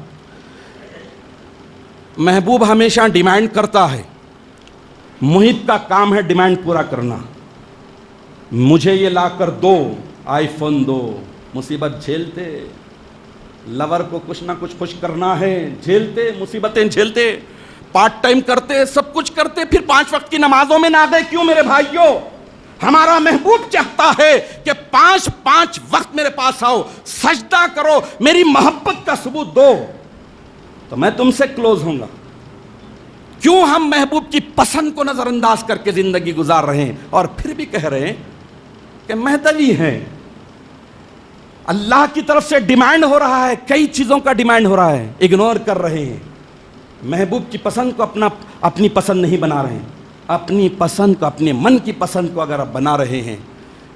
محبوب ہمیشہ ڈیمانڈ کرتا ہے، محب کا کام ہے ڈیمانڈ پورا کرنا۔ مجھے یہ لا کر دو، آئی فون دو، مصیبت جھیلتے، لور کو کچھ نہ کچھ خوش کرنا ہے، جھیلتے، مصیبتیں جھیلتے، پارٹ ٹائم کرتے، سب کچھ کرتے، پھر 5 وقت کی نمازوں میں نہ گئے کیوں میرے بھائیوں؟ ہمارا محبوب چاہتا ہے کہ 5 وقت میرے پاس آؤ، سجدہ کرو، میری محبت کا ثبوت دو، تو میں تم سے کلوز ہوں گا۔ کیوں ہم محبوب کی پسند کو نظر انداز کر کے زندگی گزار رہے ہیں اور پھر بھی کہہ رہے ہیں کہ مہدوی ہیں۔ اللہ کی طرف سے ڈیمانڈ ہو رہا ہے، کئی چیزوں کا ڈیمانڈ ہو رہا ہے، اگنور کر رہے ہیں۔ محبوب کی پسند کو اپنی پسند نہیں بنا رہے ہیں، اپنی پسند کو، اپنے من کی پسند کو اگر آپ بنا رہے ہیں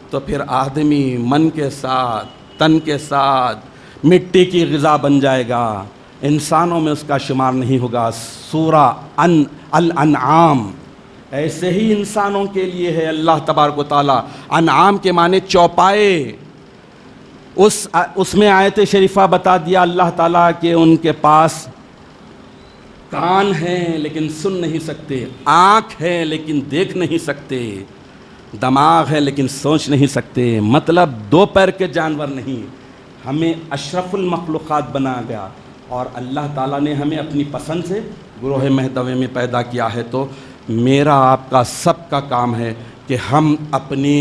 تو پھر آدمی من کے ساتھ، تن کے ساتھ مٹی کی غذا بن جائے گا، انسانوں میں اس کا شمار نہیں ہوگا۔ سورہ الانعام ایسے ہی انسانوں کے لیے ہے۔ اللہ تبارک و تعالیٰ، انعام کے معنی چوپائے، اس میں آیت شریفہ بتا دیا اللہ تعالیٰ کہ ان کے پاس کان ہیں لیکن سن نہیں سکتے، آنکھ ہے لیکن دیکھ نہیں سکتے، دماغ ہے لیکن سوچ نہیں سکتے، مطلب 2 پیر کے جانور نہیں۔ ہمیں اشرف المخلوقات بنا گیا اور اللہ تعالیٰ نے ہمیں اپنی پسند سے گروہ مہدوی میں پیدا کیا ہے۔ تو میرا آپ کا سب کا کام ہے کہ ہم اپنے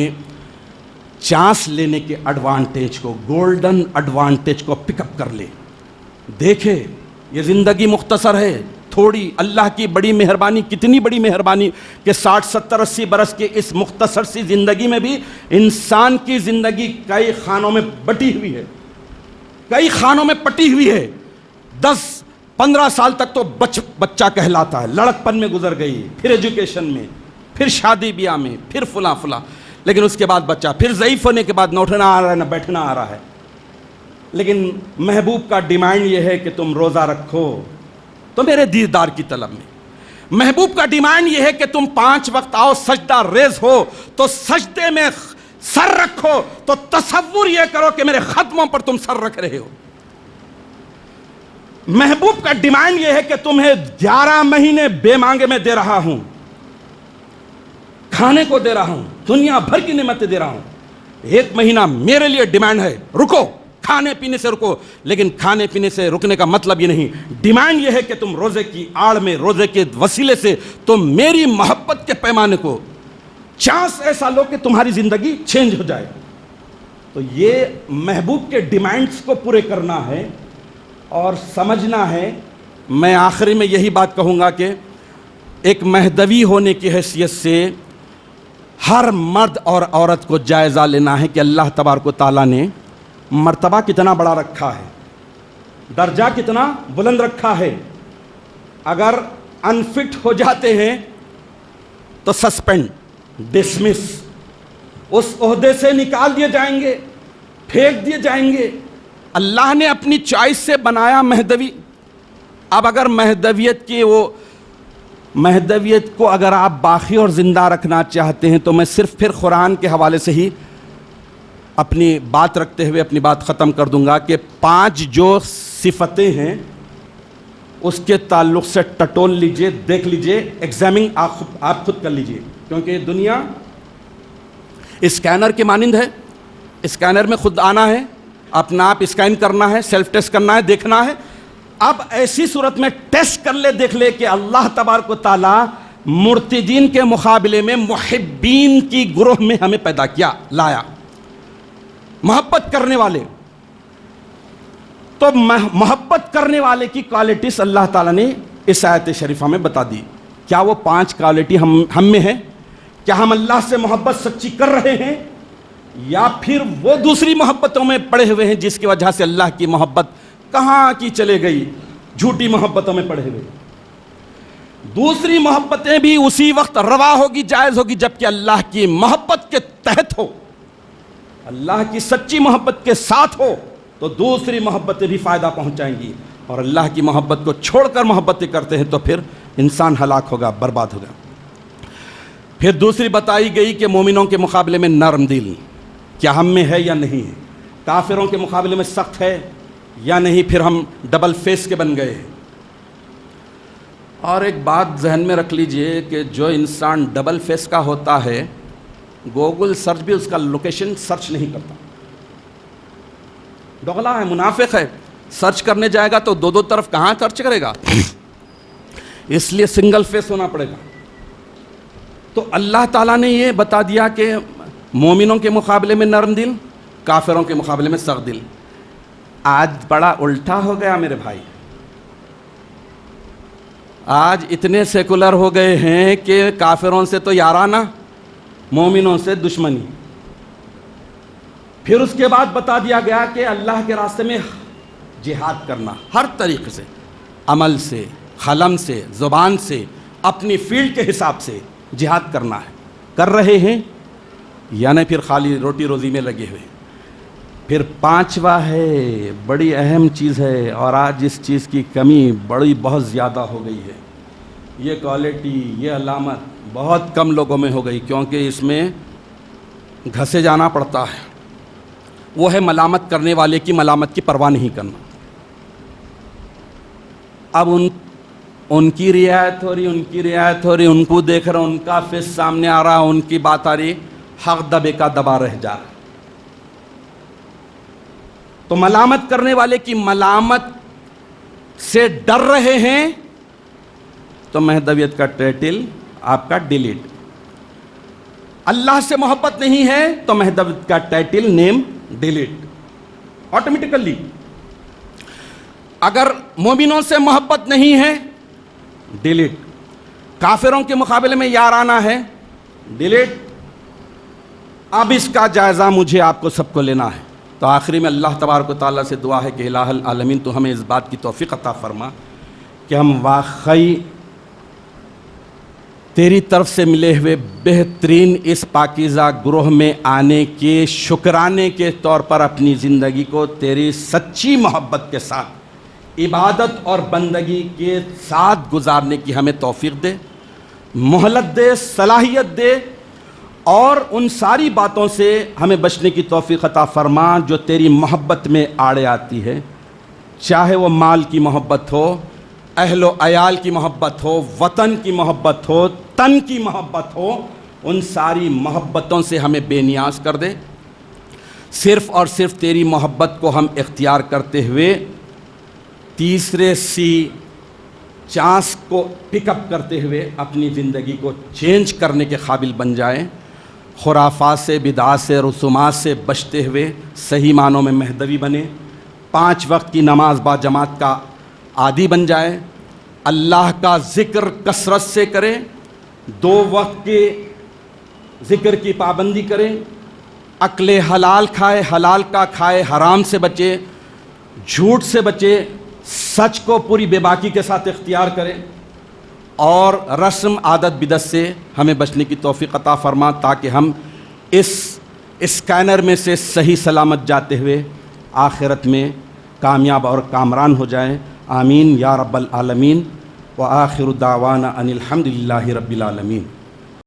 چانس لینے کے ایڈوانٹیج کو، گولڈن ایڈوانٹیج کو پک اپ کر لیں۔ دیکھیں یہ زندگی مختصر ہے، تھوڑی، اللہ کی بڑی مہربانی، کتنی بڑی مہربانی کہ 60 70 80 برس کے اس مختصر سی زندگی میں بھی انسان کی زندگی کئی خانوں میں بٹی ہوئی ہے، کئی خانوں میں پٹی ہوئی ہے۔ 10 15 سال تک تو بچہ کہلاتا ہے، لڑکپن میں گزر گئی، پھر ایجوکیشن میں، پھر شادی بیاہ میں، پھر فلاں فلاں، لیکن اس کے بعد بچہ، پھر ضعیف ہونے کے بعد نہ اٹھنا آ رہا ہے نہ بیٹھنا آ رہا ہے۔ لیکن محبوب کا ڈیمانڈ یہ ہے کہ تم روزہ رکھو تو میرے دیدار کی طلب میں۔ محبوب کا ڈیمانڈ یہ ہے کہ تم 5 وقت آؤ، سجدہ ریز ہو تو سجدے میں سر رکھو، تو تصور یہ کرو کہ میرے ختموں پر تم سر رکھ رہے ہو۔ محبوب کا ڈیمانڈ یہ ہے کہ تمہیں 11 مہینے بے مانگے میں دے رہا ہوں، کھانے کو دے رہا ہوں، دنیا بھر کی نعمتیں دے رہا ہوں، 1 مہینہ میرے لیے ڈیمانڈ ہے، رکو، کھانے پینے سے رکو۔ لیکن کھانے پینے سے رکنے کا مطلب یہ نہیں، ڈیمانڈ یہ ہے کہ تم روزے کی آڑ میں، روزے کے وسیلے سے تم میری محبت کے پیمانے کو چانس ایسا لو کہ تمہاری زندگی چینج ہو جائے۔ تو یہ محبوب کے ڈیمانڈز کو پورے کرنا ہے اور سمجھنا ہے۔ میں آخری میں یہی بات کہوں گا کہ ایک مہدوی ہونے کی حیثیت سے ہر مرد اور عورت کو جائزہ لینا ہے کہ اللہ تبارک و تعالیٰ نے مرتبہ کتنا بڑا رکھا ہے، درجہ کتنا بلند رکھا ہے۔ اگر انفٹ ہو جاتے ہیں تو سسپینڈ، ڈسمس، اس عہدے سے نکال دیے جائیں گے، پھینک دیے جائیں گے۔ اللہ نے اپنی چوائس سے بنایا مہدوی۔ اب اگر مہدویت کو اگر آپ باقی اور زندہ رکھنا چاہتے ہیں تو میں صرف پھر قرآن کے حوالے سے ہی اپنی بات رکھتے ہوئے اپنی بات ختم کر دوں گا کہ 5 جو صفتیں ہیں اس کے تعلق سے ٹٹول لیجئے، دیکھ لیجئے، ایگزامنگ آپ خود کر لیجئے، کیونکہ یہ دنیا اسکینر کے مانند ہے. اسکینر میں خود آنا ہے، اپنا آپ اسکین کرنا ہے، سیلف ٹیسٹ کرنا ہے، دیکھنا ہے. اب ایسی صورت میں ٹیسٹ کر لے، دیکھ لے کہ اللہ تبارک و تعالی مرتدین کے مقابلے میں محبین کی گروہ میں ہمیں پیدا کیا، لایا، محبت کرنے والے. تو محبت کرنے والے کی کوالٹیز اللہ تعالیٰ نے اس آیت شریفہ میں بتا دی. کیا وہ 5 کوالٹی ہم میں ہے؟ کیا ہم اللہ سے محبت سچی کر رہے ہیں، یا پھر وہ دوسری محبتوں میں پڑے ہوئے ہیں جس کی وجہ سے اللہ کی محبت کہاں کی چلے گئی، جھوٹی محبتوں میں پڑے ہوئے. دوسری محبتیں بھی اسی وقت روا ہوگی، جائز ہوگی، جبکہ اللہ کی محبت کے تحت ہو، اللہ کی سچی محبت کے ساتھ ہو، تو دوسری محبتیں بھی فائدہ پہنچائیں گی. اور اللہ کی محبت کو چھوڑ کر محبتیں کرتے ہیں تو پھر انسان ہلاک ہوگا، برباد ہوگا. پھر دوسری بتائی گئی کہ مومنوں کے مقابلے میں نرم دل، کیا ہم میں ہے یا نہیں ہے؟ کافروں کے مقابلے میں سخت ہے یا نہیں؟ پھر ہم ڈبل فیس کے بن گئے. اور ایک بات ذہن میں رکھ لیجئے کہ جو انسان ڈبل فیس کا ہوتا ہے، گوگل سرچ بھی اس کا لوکیشن سرچ نہیں کرتا. دوغلا ہے، منافق ہے. سرچ کرنے جائے گا تو دو طرف کہاں سرچ کرے گا؟ اس لیے سنگل فیس ہونا پڑے گا. تو اللہ تعالیٰ نے یہ بتا دیا کہ مومنوں کے مقابلے میں نرم دل، کافروں کے مقابلے میں سخت دل. آج بڑا الٹا ہو گیا میرے بھائی. آج اتنے سیکولر ہو گئے ہیں کہ کافروں سے تو یارانہ، مومنوں سے دشمنی. پھر اس کے بعد بتا دیا گیا کہ اللہ کے راستے میں جہاد کرنا، ہر طریقے سے، عمل سے، قلم سے، زبان سے، اپنی فیلڈ کے حساب سے جہاد کرنا ہے. کر رہے ہیں یا نہیں؟ پھر خالی روٹی روزی میں لگے ہوئے. پھر 5واں ہے، بڑی اہم چیز ہے، اور آج اس چیز کی کمی بہت زیادہ ہو گئی ہے. یہ کوالٹی، یہ علامت بہت کم لوگوں میں ہو گئی، کیونکہ اس میں گھسے جانا پڑتا ہے. وہ ہے ملامت کرنے والے کی ملامت کی پرواہ نہیں کرنا. اب ان کی رعایت ہو رہی، ان کو دیکھ رہا، ان کا فیس سامنے آ رہا، ان کی بات آ رہی، حق دبے کا دبا رہ جا رہا. تو ملامت کرنے والے کی ملامت سے ڈر رہے ہیں تو مہدویت کا ٹائٹل آپ کا ڈیلیٹ. اللہ سے محبت نہیں ہے تو مہدویت کا ٹائٹل، نیم ڈیلیٹ آٹومیٹیکلی. اگر مومنوں سے محبت نہیں ہے، ڈیلیٹ. کافروں کے مقابلے میں یارانہ ہے، ڈیلیٹ. اب اس کا جائزہ مجھے آپ کو سب کو لینا ہے. تو آخری میں اللہ تبارک و تعالیٰ سے دعا ہے کہ الہ العالمین تو ہمیں اس بات کی توفیق عطا فرما کہ ہم واقعی تیری طرف سے ملے ہوئے بہترین اس پاکیزہ گروہ میں آنے کے شکرانے کے طور پر اپنی زندگی کو تیری سچی محبت کے ساتھ، عبادت اور بندگی کے ساتھ گزارنے کی ہمیں توفیق دے، مہلت دے، صلاحیت دے، اور ان ساری باتوں سے ہمیں بچنے کی توفیق عطا فرما جو تیری محبت میں آڑے آتی ہے، چاہے وہ مال کی محبت ہو، اہل و عیال کی محبت ہو، وطن کی محبت ہو، تن کی محبت ہو. ان ساری محبتوں سے ہمیں بے نیاز کر دے. صرف اور صرف تیری محبت کو ہم اختیار کرتے ہوئے تیسرے چانس کو پک اپ کرتے ہوئے اپنی زندگی کو چینج کرنے کے قابل بن جائیں. خرافات سے، بدعات سے، رسومات سے بچتے ہوئے صحیح معنوں میں مہدوی بنے. 5 وقت کی نماز با جماعت کا عادی بن جائے. اللہ کا ذکر کثرت سے کرے. 2 وقت کے ذکر کی پابندی کرے. اکل حلال کھائے، حلال کا کھائے، حرام سے بچے، جھوٹ سے بچے، سچ کو پوری بے باکی کے ساتھ اختیار کرے، اور رسم عادت بدعت سے ہمیں بچنے کی توفیق عطا فرما تاکہ ہم اس اسکینر میں سے صحیح سلامت جاتے ہوئے آخرت میں کامیاب اور کامران ہو جائیں. آمین یا رب العالمین. وآخر دعوانا ان الحمد للہ رب العالمین.